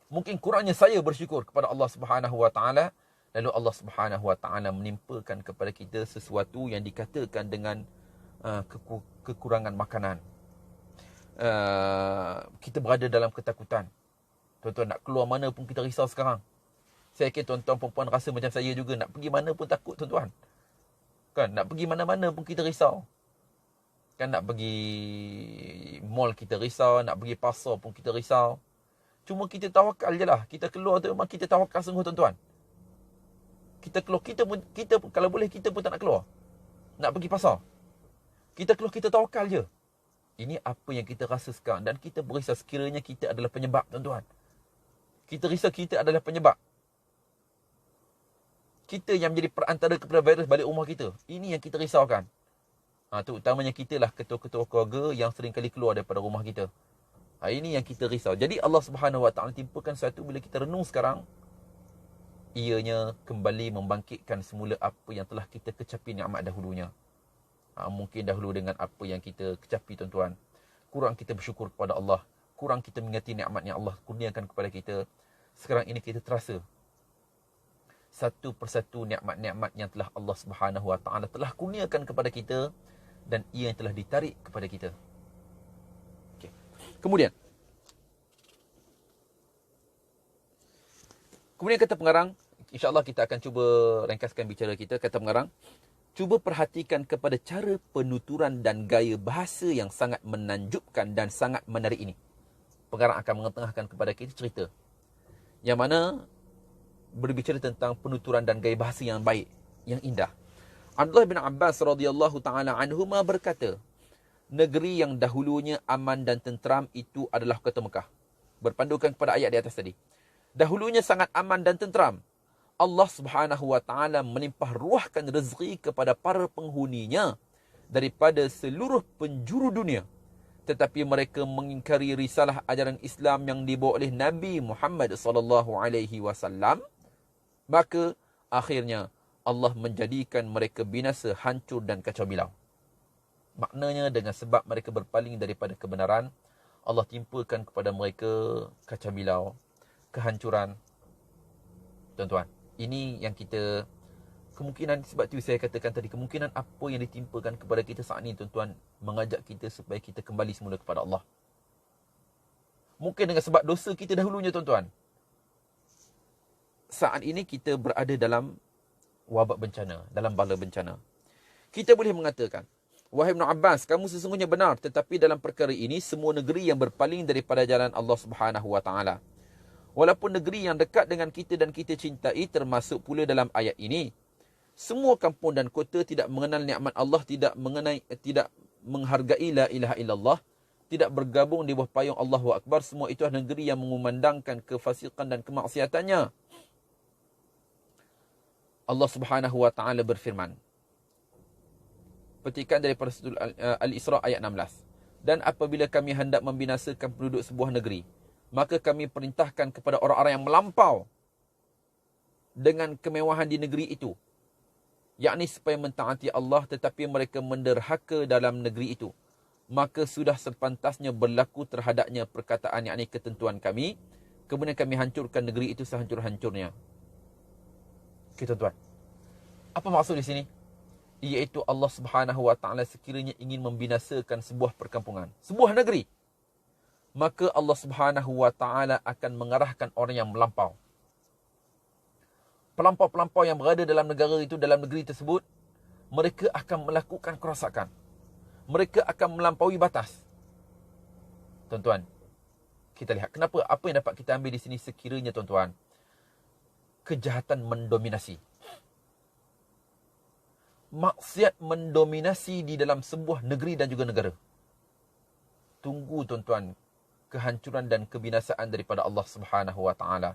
Mungkin kurangnya saya bersyukur kepada Allah Subhanahu Wa Taala. Lalu Allah Subhanahu Wa Taala menimpakan kepada kita sesuatu yang dikatakan dengan kekurangan makanan. kita berada dalam ketakutan. Tuan-tuan, nak keluar mana pun kita risau sekarang. Saya yakin tuan-tuan perempuan rasa macam saya juga. Nak pergi mana pun takut, tuan-tuan. Kan, nak pergi mana-mana pun kita risau. Kan, nak pergi mall kita risau, nak pergi pasar pun kita risau. Cuma kita tawakal je lah. Kita keluar tu memang kita tawakal sungguh, tuan-tuan. Kita keluar, kita pun kalau boleh kita pun tak nak keluar. Nak pergi pasar. Kita keluar, kita tawakal je. Ini apa yang kita rasa sekarang. Dan kita berisau sekiranya kita adalah penyebab, tuan-tuan. Kita risau kita adalah penyebab. Kita yang menjadi perantara kepada virus balik rumah kita. Ini yang kita risaukan. Terutamanya kita lah ketua-ketua keluarga yang sering kali keluar daripada rumah kita. Ini yang kita risau. Jadi Allah Subhanahu Wa Taala timpakan sesuatu bila kita renung sekarang. Ianya kembali membangkitkan semula apa yang telah kita kecapi nikmat dahulunya. Mungkin dahulu dengan apa yang kita kecapi, tuan-tuan. Kurang kita bersyukur kepada Allah. Kurang kita mengingati nikmat yang Allah kurniakan kepada kita. Sekarang ini kita terasa satu persatu nikmat-nikmat yang telah Allah Subhanahu Wa Taala telah kurniakan kepada kita dan ia yang telah ditarik kepada kita. Okay. Kemudian kata pengarang, insya-Allah kita akan cuba ringkaskan bicara kita. Kata pengarang, cuba perhatikan kepada cara penuturan dan gaya bahasa yang sangat menanjubkan dan sangat menarik ini. Pengarang akan mengetengahkan kepada kita cerita yang mana berbicara tentang penuturan dan gaya bahasa yang baik, yang indah. Abdullah bin Abbas radhiyallahu taala anhuma berkata, negeri yang dahulunya aman dan tenteram itu adalah kota Mekah. Berpandukan kepada ayat di atas tadi. Dahulunya sangat aman dan tenteram. Allah Subhanahu Wa Taala melimpah ruahkan rezeki kepada para penghuninya daripada seluruh penjuru dunia. Tetapi mereka mengingkari risalah ajaran Islam yang dibawa oleh Nabi Muhammad sallallahu alaihi wasallam. Maka akhirnya Allah menjadikan mereka binasa, hancur dan kacau bilau. Maknanya dengan sebab mereka berpaling daripada kebenaran, Allah timpakan kepada mereka kacau bilau, kehancuran. Tuan-tuan, ini yang kita kemungkinan, sebab tu saya katakan tadi, kemungkinan apa yang ditimpakan kepada kita saat ini, tuan-tuan, mengajak kita supaya kita kembali semula kepada Allah. Mungkin dengan sebab dosa kita dahulunya, tuan-tuan. Saat ini kita berada dalam wabak bencana, dalam bala bencana. Kita boleh mengatakan, wahai Ibn Abbas, kamu sesungguhnya benar, tetapi dalam perkara ini semua negeri yang berpaling daripada jalan Allah Subhanahu Wa Taala. Walaupun negeri yang dekat dengan kita dan kita cintai termasuk pula dalam ayat ini. Semua kampung dan kota tidak mengenal nikmat Allah, tidak menghargai la ilaha illallah, tidak bergabung di bawah payung Allahu Akbar. Semua itu adalah negeri yang mengumandangkan kefasikan dan kemaksiatannya. Allah Subhanahu Wa Taala berfirman. Petikan daripada surah Al-Isra ayat 16. Dan apabila kami hendak membinasakan penduduk sebuah negeri, maka kami perintahkan kepada orang-orang yang melampau dengan kemewahan di negeri itu, yakni supaya mentaati Allah, tetapi mereka menderhaka dalam negeri itu. Maka sudah sepantasnya berlaku terhadapnya perkataan, yakni ketentuan kami. Kemudian kami hancurkan negeri itu sehancur-hancurnya. Okay, tuan-tuan. Apa maksud di sini? Iaitu Allah Subhanahu Wa Taala sekiranya ingin membinasakan sebuah perkampungan, sebuah negeri, maka Allah Subhanahu Wa Taala akan mengarahkan orang yang melampau. Pelampau-pelampau yang berada dalam negara itu, dalam negeri tersebut, mereka akan melakukan kerosakan. Mereka akan melampaui batas. Tuan-tuan, kita lihat kenapa, apa yang dapat kita ambil di sini sekiranya, tuan-tuan, kejahatan mendominasi. Maksiat mendominasi di dalam sebuah negeri dan juga negara. Tunggu, tuan-tuan, kehancuran dan kebinasaan daripada Allah Subhanahu Wa Taala.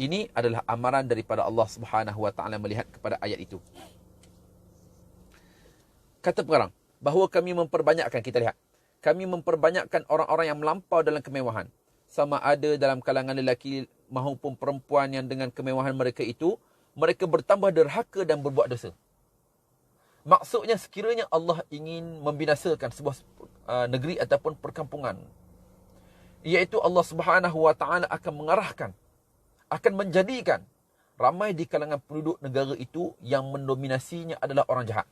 Ini adalah amaran daripada Allah Subhanahu Wa Taala melihat kepada ayat itu. Kata pengarang, bahawa kami memperbanyakkan, kita lihat, kami memperbanyakkan orang-orang yang melampau dalam kemewahan. Sama ada dalam kalangan lelaki maupun perempuan yang dengan kemewahan mereka itu, mereka bertambah derhaka dan berbuat dosa. Maksudnya sekiranya Allah ingin membinasakan sebuah negeri ataupun perkampungan, iaitu Allah Subhanahu Wa Taala akan mengarahkan, akan menjadikan ramai di kalangan penduduk negara itu yang mendominasinya adalah orang jahat,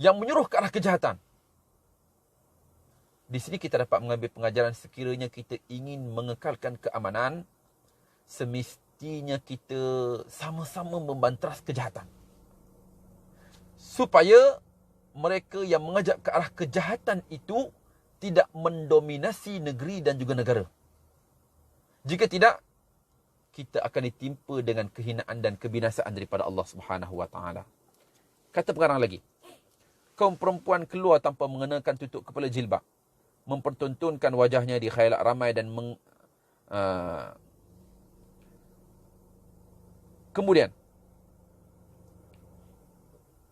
yang menyuruh ke arah kejahatan. Di sini kita dapat mengambil pengajaran sekiranya kita ingin mengekalkan keamanan, semestinya kita sama-sama membanteras kejahatan. Supaya mereka yang mengajak ke arah kejahatan itu tidak mendominasi negeri dan juga negara. Jika tidak, kita akan ditimpa dengan kehinaan dan kebinasaan daripada Allah Subhanahu Wa Taala. Kata pengarang lagi, kaum perempuan keluar tanpa mengenakan tutup kepala jilbab, mempertontonkan wajahnya di khayalak ramai dan kemudian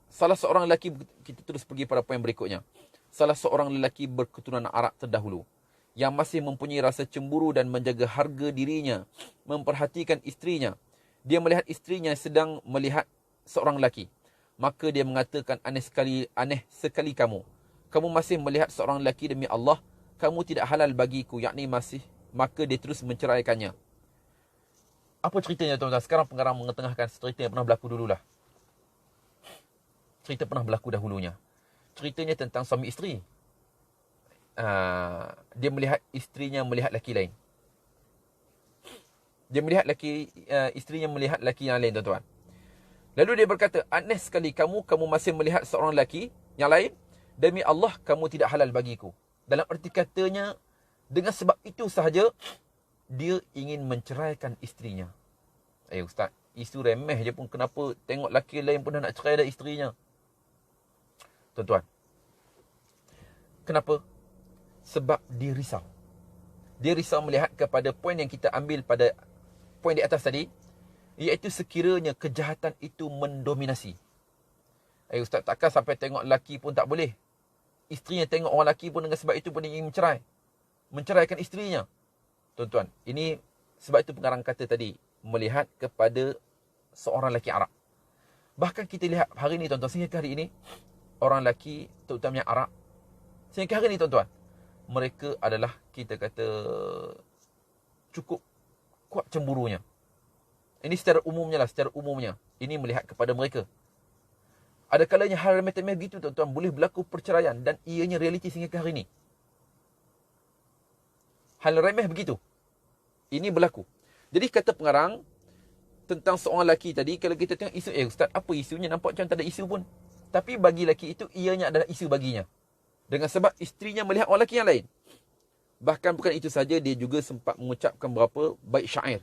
salah seorang lelaki, kita terus pergi pada poin berikutnya. Salah seorang lelaki berketurunan Arab terdahulu yang masih mempunyai rasa cemburu dan menjaga harga dirinya, memperhatikan isterinya. Dia melihat isterinya sedang melihat seorang lelaki. Maka dia mengatakan, aneh sekali kamu. Kamu masih melihat seorang lelaki demi Allah, kamu tidak halal bagiku, yakni masih. Maka dia terus menceraikannya. Apa ceritanya tuan-tuan? Sekarang pengarang mengetengahkan cerita yang pernah berlaku dululah. Cerita pernah berlaku dahulunya. Ceritanya tentang suami isteri. Dia melihat isterinya melihat lelaki lain. Dia melihat isterinya melihat lelaki yang lain, tuan-tuan. Lalu dia berkata, aneh sekali kamu masih melihat seorang lelaki yang lain. Demi Allah, kamu tidak halal bagiku. Dalam erti katanya, dengan sebab itu sahaja, dia ingin menceraikan isterinya. Ustaz, isu remeh je pun kenapa tengok lelaki lain pun dah nak cerai dah isterinya. Tuan-tuan, kenapa? Sebab dia risau. Dia risau melihat kepada poin yang kita ambil pada poin di atas tadi, iaitu sekiranya kejahatan itu mendominasi. Ustaz, takkan sampai tengok lelaki pun tak boleh. Isterinya tengok orang lelaki pun dengan sebab itu pun ingin menceraikan isterinya. Tuan-tuan, ini sebab itu pengarang kata tadi, melihat kepada seorang lelaki Arab. Bahkan kita lihat hari ini, tuan-tuan, sehingga hari ini, orang lelaki, terutamanya Arab, sehingga hari ini, tuan-tuan, mereka adalah, kita kata, cukup kuat cemburunya. Ini secara umumnya. Ini melihat kepada mereka. Ada kalanya hal remeh-temeh begitu, tuan-tuan, boleh berlaku perceraian dan ianya realiti sehingga hari ini. Hal remeh begitu. Ini berlaku. Jadi kata pengarang tentang seorang lelaki tadi, kalau kita tengok isu, Ustaz, apa isunya? Nampak macam tak ada isu pun. Tapi bagi lelaki itu, ianya adalah isu baginya. Dengan sebab isterinya melihat orang lelaki yang lain. Bahkan bukan itu saja, dia juga sempat mengucapkan beberapa bait syair.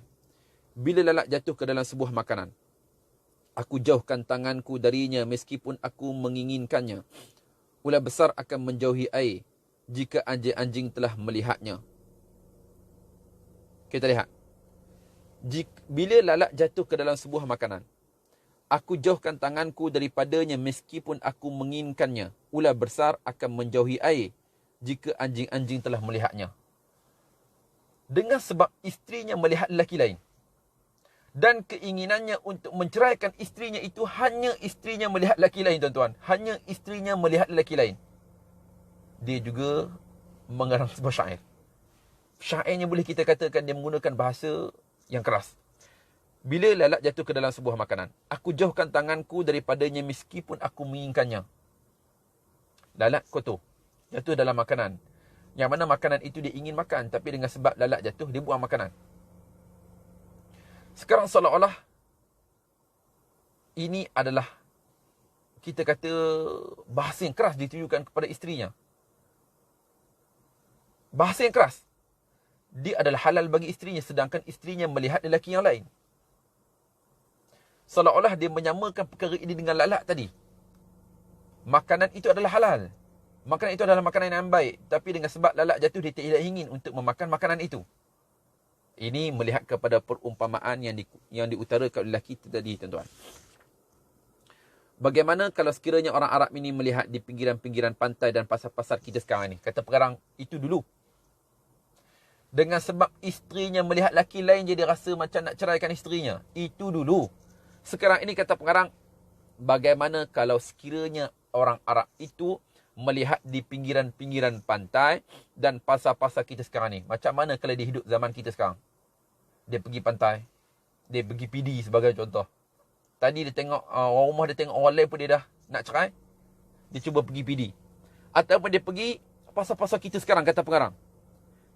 Bila lalat jatuh ke dalam sebuah makanan, aku jauhkan tanganku darinya meskipun aku menginginkannya. Ular besar akan menjauhi air jika anjing-anjing telah melihatnya. Kita lihat. Bila lalat jatuh ke dalam sebuah makanan, aku jauhkan tanganku daripadanya meskipun aku menginginkannya. Ular besar akan menjauhi air jika anjing-anjing telah melihatnya. Dengan sebab isterinya melihat lelaki lain, dan keinginannya untuk menceraikan isterinya itu hanya isterinya melihat lelaki lain, tuan-tuan. Hanya isterinya melihat lelaki lain. Dia juga mengarang sebuah syair. Syairnya boleh kita katakan dia menggunakan bahasa yang keras. Bila lalat jatuh ke dalam sebuah makanan, aku jauhkan tanganku daripadanya meskipun aku menginginkannya. Lalat kotor, jatuh dalam makanan. Yang mana makanan itu dia ingin makan, tapi dengan sebab lalat jatuh, dia buang makanan. Sekarang seolah-olah ini adalah, kita kata, bahasa yang keras ditujukan kepada isterinya. Bahasa yang keras. Dia adalah halal bagi isterinya, sedangkan isterinya melihat lelaki yang lain. Seolah-olah dia menyamakan perkara ini dengan lalat tadi. Makanan itu adalah halal. Makanan itu adalah makanan yang baik. Tapi dengan sebab lalat jatuh, dia tidak ingin untuk memakan makanan itu. Ini melihat kepada perumpamaan yang diutarakan oleh lelaki tadi, tuan-tuan. Bagaimana kalau sekiranya orang Arab ini melihat di pinggiran-pinggiran pantai dan pasar-pasar kita sekarang ni? Kata pengarang, itu dulu. Dengan sebab isterinya melihat lelaki lain, jadi rasa macam nak ceraikan isterinya. Itu dulu. Sekarang ini kata pengarang, bagaimana kalau sekiranya orang Arab itu melihat di pinggiran-pinggiran pantai dan pasar-pasar kita sekarang ni? Macam mana kalau dia hidup zaman kita sekarang? Dia pergi pantai, dia pergi PD sebagai contoh. Tadi dia tengok orang rumah, dia tengok orang lain pun dia dah nak cerai, dia cuba pergi PD. Ataupun dia pergi pasal-pasal kita sekarang, kata pengarang.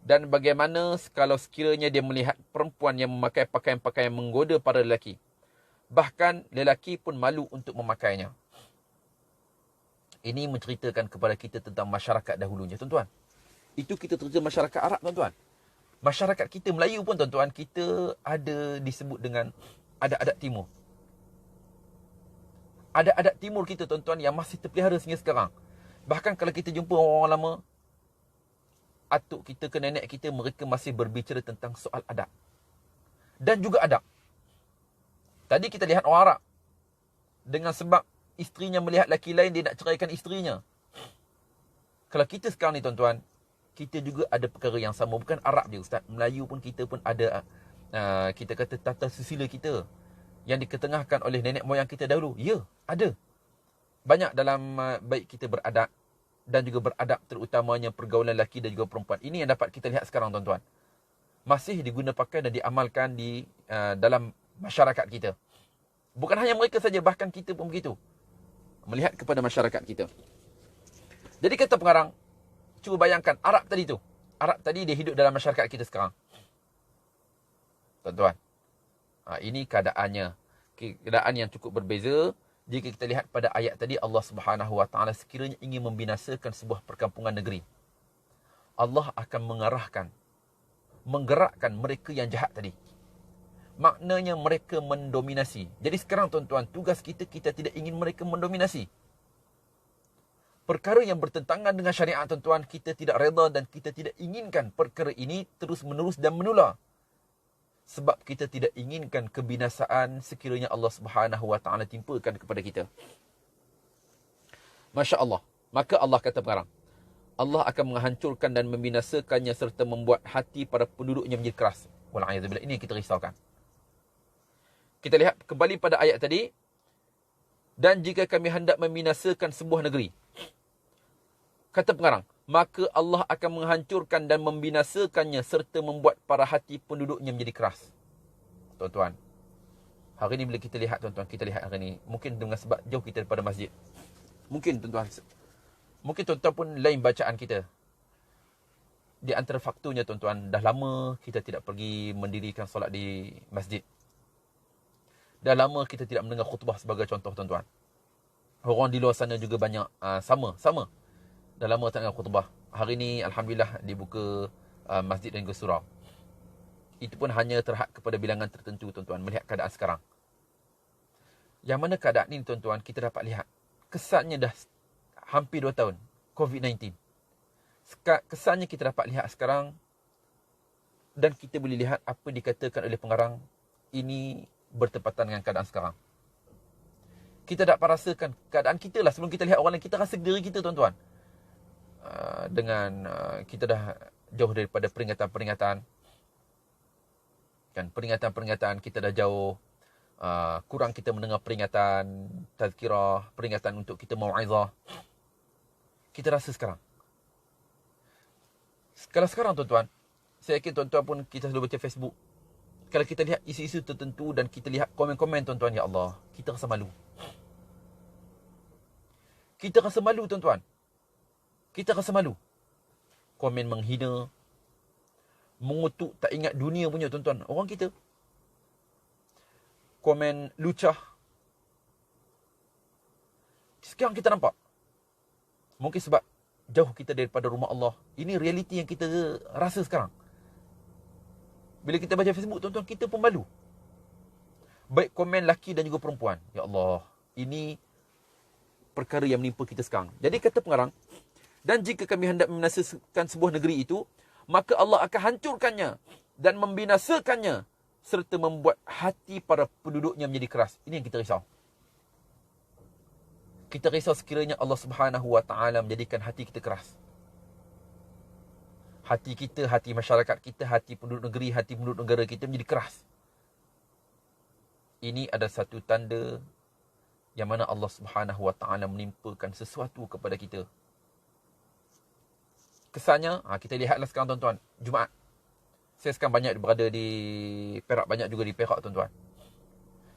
Dan bagaimana kalau sekiranya dia melihat perempuan yang memakai pakaian-pakaian menggoda para lelaki. Bahkan lelaki pun malu untuk memakainya. Ini menceritakan kepada kita tentang masyarakat dahulunya, tuan-tuan. Itu kita cerita masyarakat Arab, tuan-tuan. Masyarakat kita Melayu pun, tuan-tuan, kita ada disebut dengan adat-adat timur. Adat-adat timur kita, tuan-tuan, yang masih terpelihara sehingga sekarang. Bahkan kalau kita jumpa orang-orang lama, atuk kita ke nenek kita, mereka masih berbicara tentang soal adab. Dan juga adab. Tadi kita lihat orang Arab. Dengan sebab isterinya melihat lelaki lain, dia nak ceraikan isterinya. Kalau kita sekarang ni, tuan-tuan, kita juga ada perkara yang sama. Bukan Arab je, Ustaz. Melayu pun kita pun ada, kita kata tata susila kita. Yang diketengahkan oleh nenek moyang kita dahulu. Ya, ada. Banyak dalam baik kita beradab. Dan juga beradab terutamanya pergaulan lelaki dan juga perempuan. Ini yang dapat kita lihat sekarang, tuan-tuan. Masih diguna pakai dan diamalkan di dalam masyarakat kita. Bukan hanya mereka saja, bahkan kita pun begitu. Melihat kepada masyarakat kita. Jadi kata pengarang, cuba bayangkan Arab tadi tu. Arab tadi dia hidup dalam masyarakat kita sekarang. Tuan-tuan. Ini keadaannya. Keadaan yang cukup berbeza. Jika kita lihat pada ayat tadi, Allah Subhanahu Wa Taala sekiranya ingin membinasakan sebuah perkampungan negeri, Allah akan menggerakkan mereka yang jahat tadi. Maknanya mereka mendominasi. Jadi sekarang, tuan-tuan, tugas kita tidak ingin mereka mendominasi. Perkara yang bertentangan dengan syariat, tuan-tuan, kita tidak reda dan kita tidak inginkan perkara ini terus menerus dan menular. Sebab kita tidak inginkan kebinasaan sekiranya Allah Subhanahu Wa Taala timpakan kepada kita. Masya Allah. Maka Allah kata pengarang, Allah akan menghancurkan dan membinasakannya serta membuat hati para penduduknya menjadi keras. Wal'ayyadzubillah. Ini yang kita risaukan. Kita lihat kembali pada ayat tadi. Dan jika kami hendak membinasakan sebuah negeri, kata pengarang, maka Allah akan menghancurkan dan membinasakannya serta membuat para hati penduduknya menjadi keras. Tuan-tuan, hari ni bila kita lihat, tuan-tuan, kita lihat hari ni, mungkin dengan sebab jauh kita daripada masjid. Mungkin, tuan-tuan, pun lain bacaan kita. Di antara faktornya, tuan-tuan, dah lama kita tidak pergi mendirikan solat di masjid. Dah lama kita tidak mendengar khutbah sebagai contoh, tuan-tuan. Orang di luar sana juga banyak sama. Dah lama tak dengar khutbah. Hari ni alhamdulillah dibuka masjid dan juga surau. Itu pun hanya terhad kepada bilangan tertentu, tuan-tuan, melihat keadaan sekarang. Yang mana keadaan ni, tuan-tuan, kita dapat lihat kesannya dah hampir 2 tahun COVID-19. Kesannya kita dapat lihat sekarang, dan kita boleh lihat apa dikatakan oleh pengarang ini bertepatan dengan keadaan sekarang. Kita dapat rasakan keadaan kita lah sebelum kita lihat orang lain. Kita rasa diri kita, tuan-tuan. Dengan kita dah jauh daripada peringatan-peringatan. Kan, peringatan-peringatan kita dah jauh. Kurang kita mendengar peringatan tazkirah, peringatan untuk kita mau'izah. Kita rasa sekarang. Kalau sekarang, tuan-tuan, saya yakin tuan-tuan pun kita selalu baca Facebook. Kalau kita lihat isu-isu tertentu dan kita lihat komen-komen, tuan-tuan, ya Allah, kita rasa malu. Kita rasa malu, tuan-tuan. Kita rasa malu. Komen menghina, mengutuk, tak ingat dunia punya, tuan-tuan. Orang kita. Komen lucah. Sekarang kita nampak. Mungkin sebab jauh kita daripada rumah Allah. Ini realiti yang kita rasa sekarang. Bila kita baca Facebook, tuan-tuan, kita pun malu. Baik komen lelaki dan juga perempuan. Ya Allah, ini perkara yang menimpa kita sekarang. Jadi kata pengarang, dan jika kami hendak membinasakan sebuah negeri itu, maka Allah akan hancurkannya dan membinasakannya serta membuat hati para penduduknya menjadi keras. Ini yang kita risau. Kita risau sekiranya Allah Subhanahu Wa Taala menjadikan hati kita keras. Hati kita, hati masyarakat kita, hati penduduk negeri, hati penduduk negara kita menjadi keras. Ini adalah satu tanda yang mana Allah Subhanahu Wa Taala menimpakan sesuatu kepada kita. Kesannya, kita lihatlah sekarang, tuan-tuan, Jumaat. Saya sekarang banyak berada di Perak, banyak juga di Perak, tuan-tuan.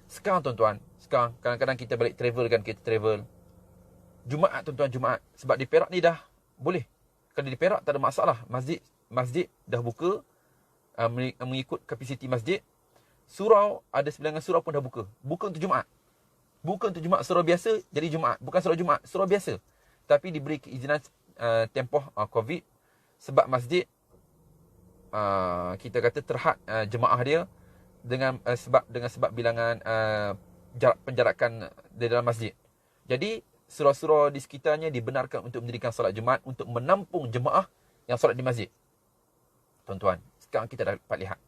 Sekarang, tuan-tuan, kadang-kadang kita balik travel kan, kita travel. Jumaat, tuan-tuan, Jumaat. Sebab di Perak ni dah boleh. Kalau di Perak tak ada masalah. Masjid dah buka, mengikut kapasiti masjid. Surau, ada sebilangan surau pun dah buka. Buka untuk Jumaat. Bukan untuk Jumaat surau biasa, jadi Jumaat. Bukan surau Jumaat, surau biasa. Tapi diberi keizinan tempoh COVID. Sebab masjid, kita kata terhad jemaah dia dengan sebab bilangan penjarakan di dalam masjid. Jadi surau-surau di sekitarnya dibenarkan untuk mendirikan solat Jumaat untuk menampung jemaah yang solat di masjid. Tuan-tuan, sekarang kita dapat lihat.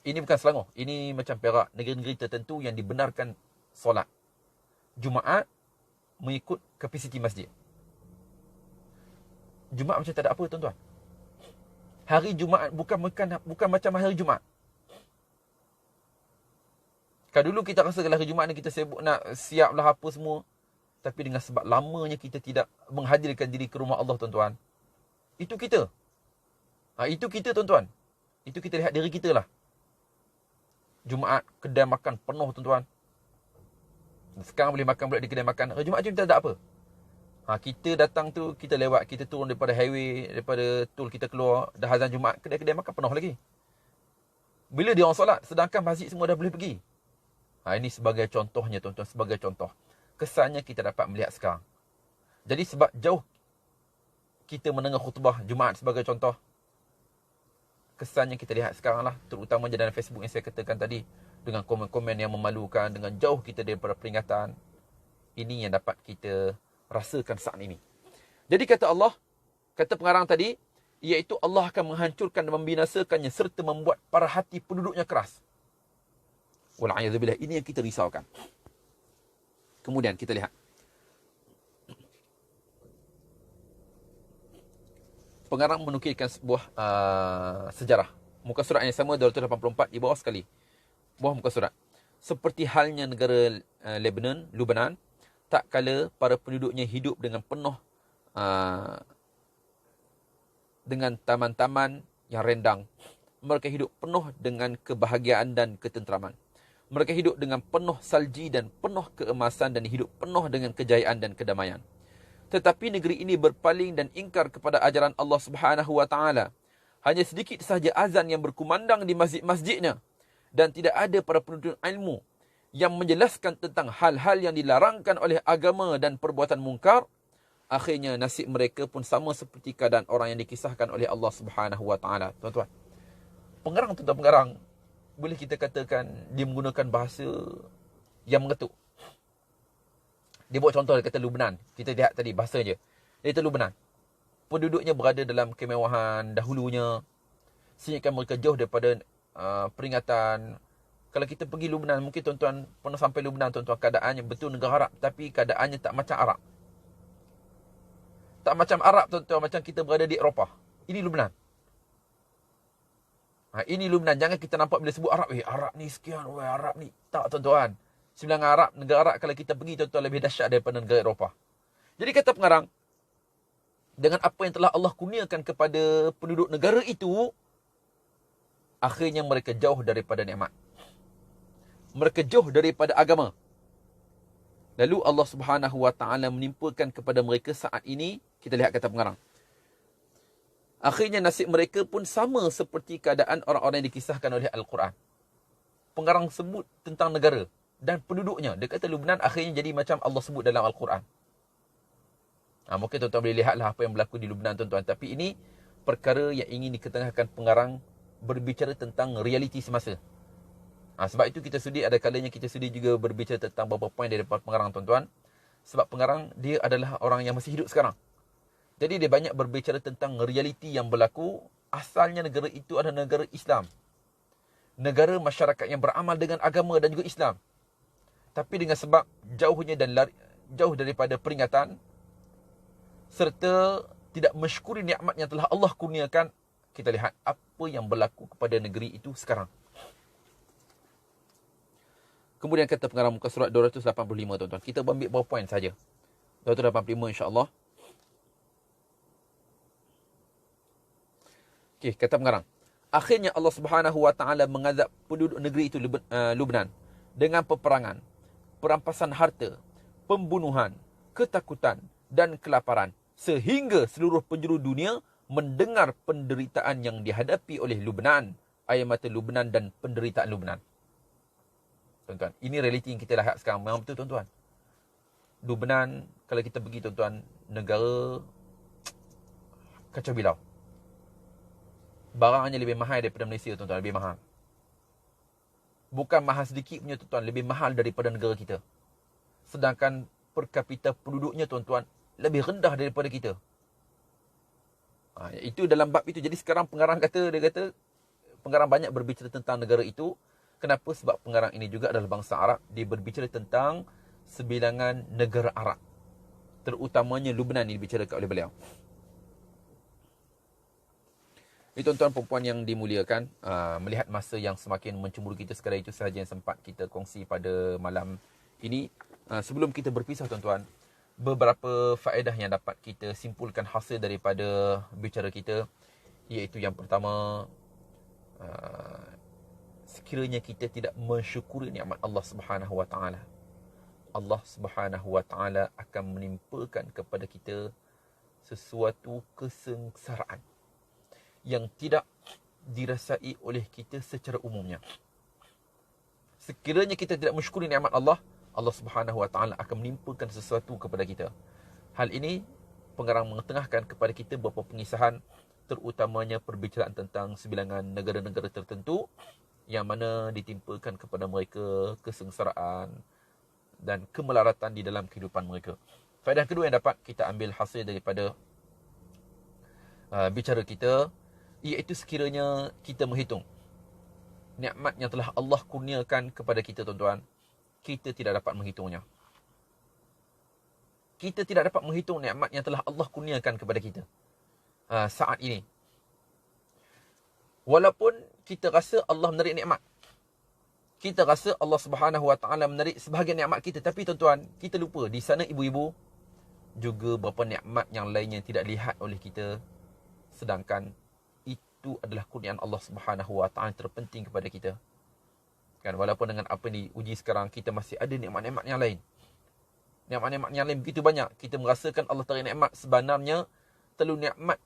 Ini bukan Selangor, ini macam Perak, negeri-negeri tertentu yang dibenarkan solat Jumaat mengikut kapasiti masjid. Jumaat macam tak ada apa, tuan-tuan. Hari Jumaat bukan macam hari Jumaat. Kalau dulu kita rasa kalau hari Jumaat ni kita sibuk nak siap lah apa semua. Tapi dengan sebab lamanya kita tidak menghadirkan diri ke rumah Allah, tuan-tuan. Itu kita. Itu kita, tuan-tuan. Itu kita lihat diri kita lah. Jumaat, kedai makan penuh, tuan-tuan. Sekarang boleh makan pula di kedai makan. Hari Jumaat je kita tak ada apa. Kita datang tu, kita lewat, kita turun daripada highway, daripada tol kita keluar, dah azan Jumaat, kedai-kedai makan penuh lagi. Bila dia orang solat, sedangkan masjid semua dah boleh pergi. Ini sebagai contohnya, tuan-tuan, sebagai contoh. Kesannya kita dapat melihat sekarang. Jadi sebab jauh kita mendengar khutbah Jumaat sebagai contoh, kesannya kita lihat sekarang lah, terutama dalam Facebook yang saya katakan tadi, dengan komen-komen yang memalukan, dengan jauh kita daripada peringatan. Ini yang dapat kita rasakan saat ini. Jadi kata Allah, kata pengarang tadi, iaitu Allah akan menghancurkan dan membinasakannya serta membuat para hati penduduknya keras. Wal'ayyadzubillah, ini yang kita risaukan. Kemudian kita lihat. Pengarang menukilkan sebuah sejarah. Muka surat yang sama 284 di bawah sekali. Bawah muka surat. Seperti halnya negara Lebanon, tak kala para penduduknya hidup dengan penuh dengan taman-taman yang rendang. Mereka hidup penuh dengan kebahagiaan dan ketenteraman. Mereka hidup dengan penuh salji dan penuh keemasan dan hidup penuh dengan kejayaan dan kedamaian. Tetapi negeri ini berpaling dan ingkar kepada ajaran Allah Subhanahu wa taala. Hanya sedikit sahaja azan yang berkumandang di masjid-masjidnya dan tidak ada para penuntut ilmu yang menjelaskan tentang hal-hal yang dilarangkan oleh agama dan perbuatan mungkar. Akhirnya nasib mereka pun sama seperti keadaan orang yang dikisahkan oleh Allah Subhanahu wa taala. Tuan-tuan, pengarang boleh kita katakan dia menggunakan bahasa yang mengetuk. Dia buat contoh, dia kata Lubnan. Kita lihat tadi bahasa je. Dia kata Lubnan. Penduduknya berada dalam kemewahan dahulunya, sehingga mereka jauh daripada peringatan. Kalau kita pergi Lubnan, mungkin tuan-tuan pernah sampai Lubnan, tuan-tuan, keadaannya betul negara Arab, tapi keadaannya tak macam Arab. Tak macam Arab, tuan-tuan, macam kita berada di Eropah. Ini Lubnan. Ini Lubnan. Jangan kita nampak bila sebut Arab, Arab ni sekian, Arab ni. Tak, tuan-tuan. Sebilangan Arab, negara Arab kalau kita pergi, tuan-tuan, lebih dahsyat daripada negara Eropah. Jadi kata pengarang, dengan apa yang telah Allah kurniakan kepada penduduk negara itu, akhirnya mereka jauh daripada nikmat. Mereka jauh daripada agama. Lalu Allah Subhanahu wa taala menimpakan kepada mereka saat ini, kita lihat kata pengarang, akhirnya nasib mereka pun sama seperti keadaan orang-orang yang dikisahkan oleh Al-Quran. Pengarang sebut tentang negara dan penduduknya. Dia kata Lubnan akhirnya jadi macam Allah sebut dalam Al-Quran. Mungkin tuan-tuan boleh lihatlah apa yang berlaku di Lubnan, tuan-tuan. Tapi ini perkara yang ingin diketengahkan pengarang, berbicara tentang realiti semasa. Sebab itu kita sudi, ada kalanya kita sudi juga berbicara tentang beberapa poin daripada pengarang, tuan-tuan. Sebab pengarang dia adalah orang yang masih hidup sekarang. Jadi dia banyak berbicara tentang realiti yang berlaku. Asalnya negara itu adalah negara Islam. Negara masyarakat yang beramal dengan agama dan juga Islam. Tapi dengan sebab jauhnya dan jauh daripada peringatan, serta tidak mensyukuri nikmat yang telah Allah kurniakan, kita lihat apa yang berlaku kepada negeri itu sekarang. Kemudian kata pengarang muka surat 285, tuan-tuan. Kita ambil beberapa poin saja. 285 insya-Allah. Okey, kata pengarang, akhirnya Allah Subhanahu wa taala mengazab penduduk negeri itu Lubnan dengan peperangan, perampasan harta, pembunuhan, ketakutan dan kelaparan sehingga seluruh penjuru dunia mendengar penderitaan yang dihadapi oleh Lubnan, air mata Lubnan dan penderitaan Lubnan. Tuan-tuan, ini realiti yang kita lihat sekarang. Memang betul tuan-tuan. Lubnan, kalau kita pergi tuan-tuan, negara kacau bilau. Barangnya lebih mahal daripada Malaysia tuan-tuan, lebih mahal. Bukan mahal sedikit punya tuan-tuan, lebih mahal daripada negara kita. Sedangkan per kapita penduduknya tuan-tuan lebih rendah daripada kita. Itu dalam bab itu. Jadi sekarang pengarang pengarang banyak berbicara tentang negara itu. Kenapa? Sebab pengarang ini juga adalah bangsa Arab. Dia berbicara tentang sebilangan negara Arab. Terutamanya Lubnan ini dibicarakan oleh beliau. Ini tuan-tuan perempuan yang dimuliakan, melihat masa yang semakin mencemburu kita sekarang, itu sahaja yang sempat kita kongsi pada malam ini. Sebelum kita berpisah tuan-tuan, beberapa faedah yang dapat kita simpulkan hasil daripada bicara kita, iaitu yang pertama, sekiranya kita tidak mensyukuri nikmat Allah Subhanahu Wa Taala, Allah Subhanahu Wa Taala akan menimpakan kepada kita sesuatu kesengsaraan yang tidak dirasai oleh kita secara umumnya. Sekiranya kita tidak mensyukuri nikmat Allah, Allah Subhanahu Wa Taala akan menimpakan sesuatu kepada kita. Hal ini pengarang mengetengahkan kepada kita beberapa pengisahan, terutamanya perbicaraan tentang sebilangan negara-negara tertentu yang mana ditimpakan kepada mereka kesengsaraan dan kemelaratan di dalam kehidupan mereka. Faedah kedua yang dapat kita ambil hasil daripada bicara kita, iaitu sekiranya kita menghitung nikmat yang telah Allah kurniakan kepada kita tuan-tuan, kita tidak dapat menghitungnya. Kita tidak dapat menghitung nikmat yang telah Allah kurniakan kepada kita saat ini. Walaupun kita rasa Allah menarik nikmat, kita rasa Allah Subhanahu Wa Taala menarik sebahagian nikmat kita, tapi tuan-tuan, kita lupa di sana ibu-ibu juga beberapa nikmat yang lain yang tidak lihat oleh kita, sedangkan itu adalah kurniaan Allah Subhanahu Wa Taala terpenting kepada kita. Kan, walaupun dengan apa yang diuji sekarang, kita masih ada nikmat-nikmat yang lain. Nikmat-nikmat yang lain begitu banyak. Kita merasakan Allah tarik nikmat, sebenarnya terlalu nikmat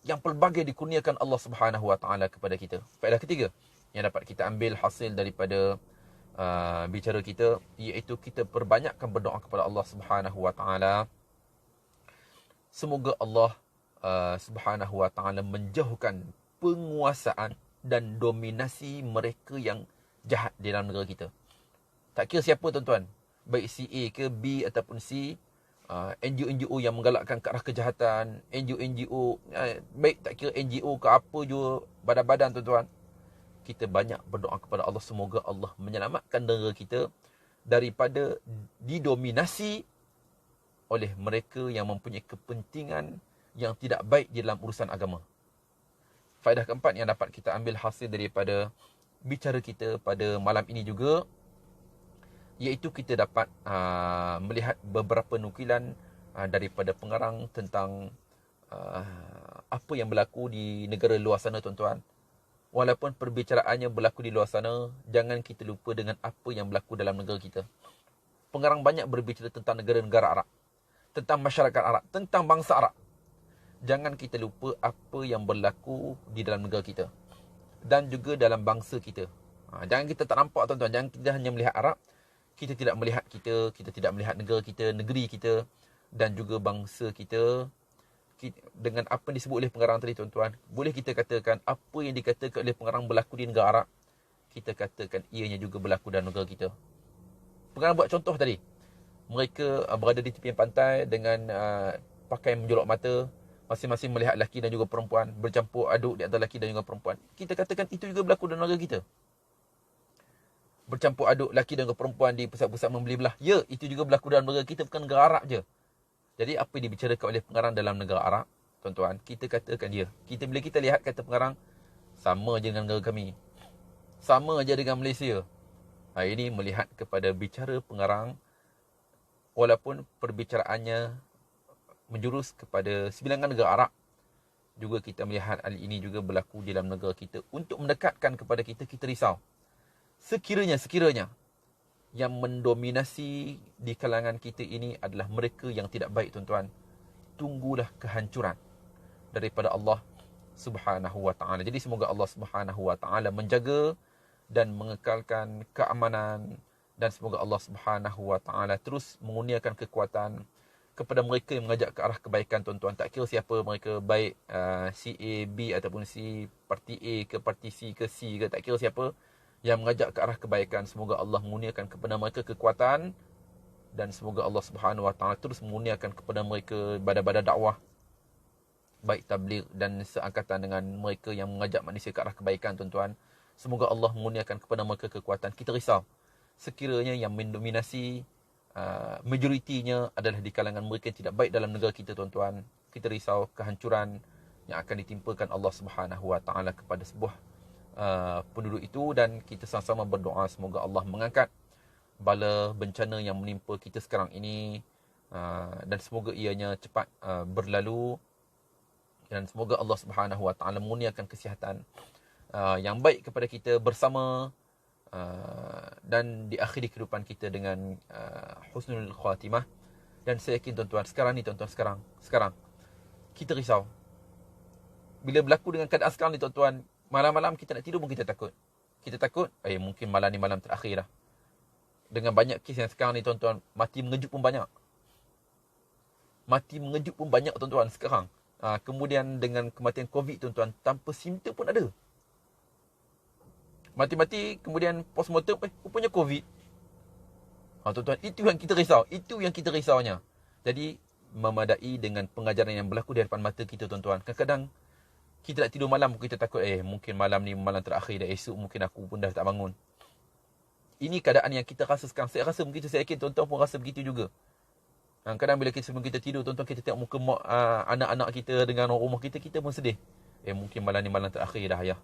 yang pelbagai dikurniakan Allah Subhanahu Wa Taala kepada kita. Faedah ketiga yang dapat kita ambil hasil daripada bicara kita, iaitu kita perbanyakkan berdoa kepada Allah Subhanahu Wa Taala. Semoga Allah Subhanahu Wa Taala menjauhkan penguasaan dan dominasi mereka yang jahat di dalam negara kita. Tak kira siapa tuan-tuan, baik si A ke B ataupun C, NGO-NGO yang menggalakkan ke arah kejahatan, NGO-NGO, baik tak kira NGO ke apa juga, badan-badan tuan-tuan, kita banyak berdoa kepada Allah, semoga Allah menyelamatkan negara kita daripada didominasi oleh mereka yang mempunyai kepentingan yang tidak baik di dalam urusan agama. Faedah keempat yang dapat kita ambil hasil daripada bicara kita pada malam ini juga, iaitu kita dapat melihat beberapa nukilan daripada pengarang tentang apa yang berlaku di negara luar sana tuan-tuan. Walaupun perbicaraannya berlaku di luar sana, jangan kita lupa dengan apa yang berlaku dalam negara kita. Pengarang banyak berbicara tentang negara-negara Arab, tentang masyarakat Arab, tentang bangsa Arab. Jangan kita lupa apa yang berlaku di dalam negara kita dan juga dalam bangsa kita. Jangan kita tak nampak tuan-tuan. Jangan kita hanya melihat Arab, kita tidak melihat kita tidak melihat negara kita, negeri kita dan juga bangsa kita. Dengan apa yang disebut oleh pengarang tadi tuan-tuan, boleh kita katakan apa yang dikatakan oleh pengarang berlaku di negara Arab, kita katakan ianya juga berlaku dalam negara kita. Pengarang buat contoh tadi, mereka berada di tepian pantai dengan pakaian menjolok mata, masing-masing melihat lelaki dan juga perempuan, bercampur aduk di antara lelaki dan juga perempuan. Kita katakan itu juga berlaku dalam negara kita. Bercampur aduk lelaki dan juga perempuan di pusat-pusat membeli belah. Ya, itu juga berlaku dalam negara kita, bukan negara Arab je. Jadi apa yang dibicarakan oleh pengarang dalam negara Arab, tuan-tuan, kita katakan dia. Bila kita lihat kata pengarang, sama je dengan negara kami, sama je dengan Malaysia. Ini melihat kepada bicara pengarang, walaupun perbicaraannya menjurus kepada sebilangan negara Arab, juga kita melihat hal ini juga berlaku di dalam negara kita. Untuk mendekatkan kepada kita, kita risau. Sekiranya yang mendominasi di kalangan kita ini adalah mereka yang tidak baik tuan-tuan, tunggulah kehancuran daripada Allah Subhanahu wa ta'ala. Jadi semoga Allah Subhanahu wa ta'ala menjaga dan mengekalkan keamanan, dan semoga Allah Subhanahu wa ta'ala terus mengurniakan kekuatan kepada mereka yang mengajak ke arah kebaikan, tuan-tuan. Tak kira siapa mereka, baik si A, B ataupun si parti A ke parti C ke C ke, tak kira siapa yang mengajak ke arah kebaikan, semoga Allah mengurniakan kepada mereka kekuatan, dan semoga Allah Subhanahu wa ta'ala terus mengurniakan kepada mereka badan-badan dakwah, baik tabligh dan seangkatan dengan mereka yang mengajak manusia ke arah kebaikan, tuan-tuan. Semoga Allah mengurniakan kepada mereka kekuatan. Kita risau sekiranya yang mendominasi majoritinya adalah di kalangan mereka yang tidak baik dalam negara kita, tuan-tuan. Kita risau kehancuran yang akan ditimpakan Allah Subhanahu wa ta'ala kepada sebuah penduduk itu, dan kita sama-sama berdoa semoga Allah mengangkat bala bencana yang menimpa kita sekarang ini, dan semoga ianya cepat berlalu, dan semoga Allah Subhanahu wa ta'ala mengurniakan kesihatan yang baik kepada kita bersama, dan diakhiri kehidupan kita dengan husnul khatimah. Dan saya yakin, tuan-tuan, sekarang ni, tuan-tuan, sekarang kita risau. Bila berlaku dengan keadaan sekarang ni, tuan-tuan, malam-malam kita nak tidur pun kita takut. Kita takut, mungkin malam ni malam terakhir dah. Dengan banyak kes yang sekarang ni, tuan-tuan, mati mengejut pun banyak. Mati mengejut pun banyak, tuan-tuan, sekarang. Kemudian dengan kematian COVID, tuan-tuan, tanpa simptom pun ada. Mati-mati, kemudian postmortem, rupanya COVID. Tuan-tuan, itu yang kita risau. Itu yang kita risaunya. Jadi, memadai dengan pengajaran yang berlaku di hadapan mata kita, tuan-tuan. Kadang-kadang, kita nak tidur malam, kita takut, mungkin malam ni malam terakhir dah, esok mungkin aku pun dah tak bangun. Ini keadaan yang kita rasa sekarang. Saya rasa begitu, saya yakin tuan-tuan pun rasa begitu juga. Kadang bila sebelum kita tidur, tuan-tuan, kita tengok muka anak-anak kita dengan orang rumah kita, kita pun sedih. Mungkin malam ni malam terakhir dah, ayah.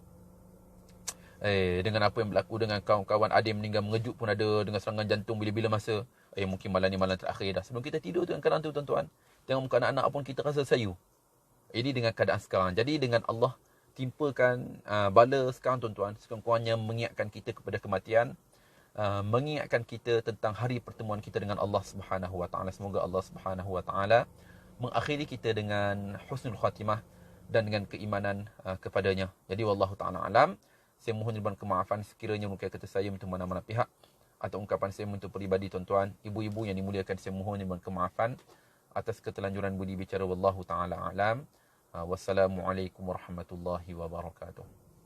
Dengan apa yang berlaku dengan kawan-kawan adik meninggal mengejut pun ada, dengan serangan jantung bila-bila masa. Mungkin malam ni malam terakhir dah. Sebelum kita tidur tu, kadang tu, tuan-tuan, tengok muka anak-anak pun kita rasa sayu. Ini dengan keadaan sekarang. Jadi dengan Allah timpakan bala sekarang, tuan-tuan, sekurang-kurangnya mengingatkan kita kepada kematian, mengingatkan kita tentang hari pertemuan kita dengan Allah Subhanahu wa ta'ala. Semoga Allah Subhanahu wa ta'ala mengakhiri kita dengan husnul khatimah dan dengan keimanan kepadanya. Jadi wallahu ta'ala alam. Saya mohon diberikan kemaafan sekiranya mungkin kata saya untuk mana-mana pihak atau ungkapan saya untuk peribadi, tuan-tuan, ibu-ibu yang dimuliakan, saya mohon diberikan kemaafan atas ketelanjuran budi bicara. Wallahu ta'ala alam. Wassalamualaikum warahmatullahi wabarakatuh.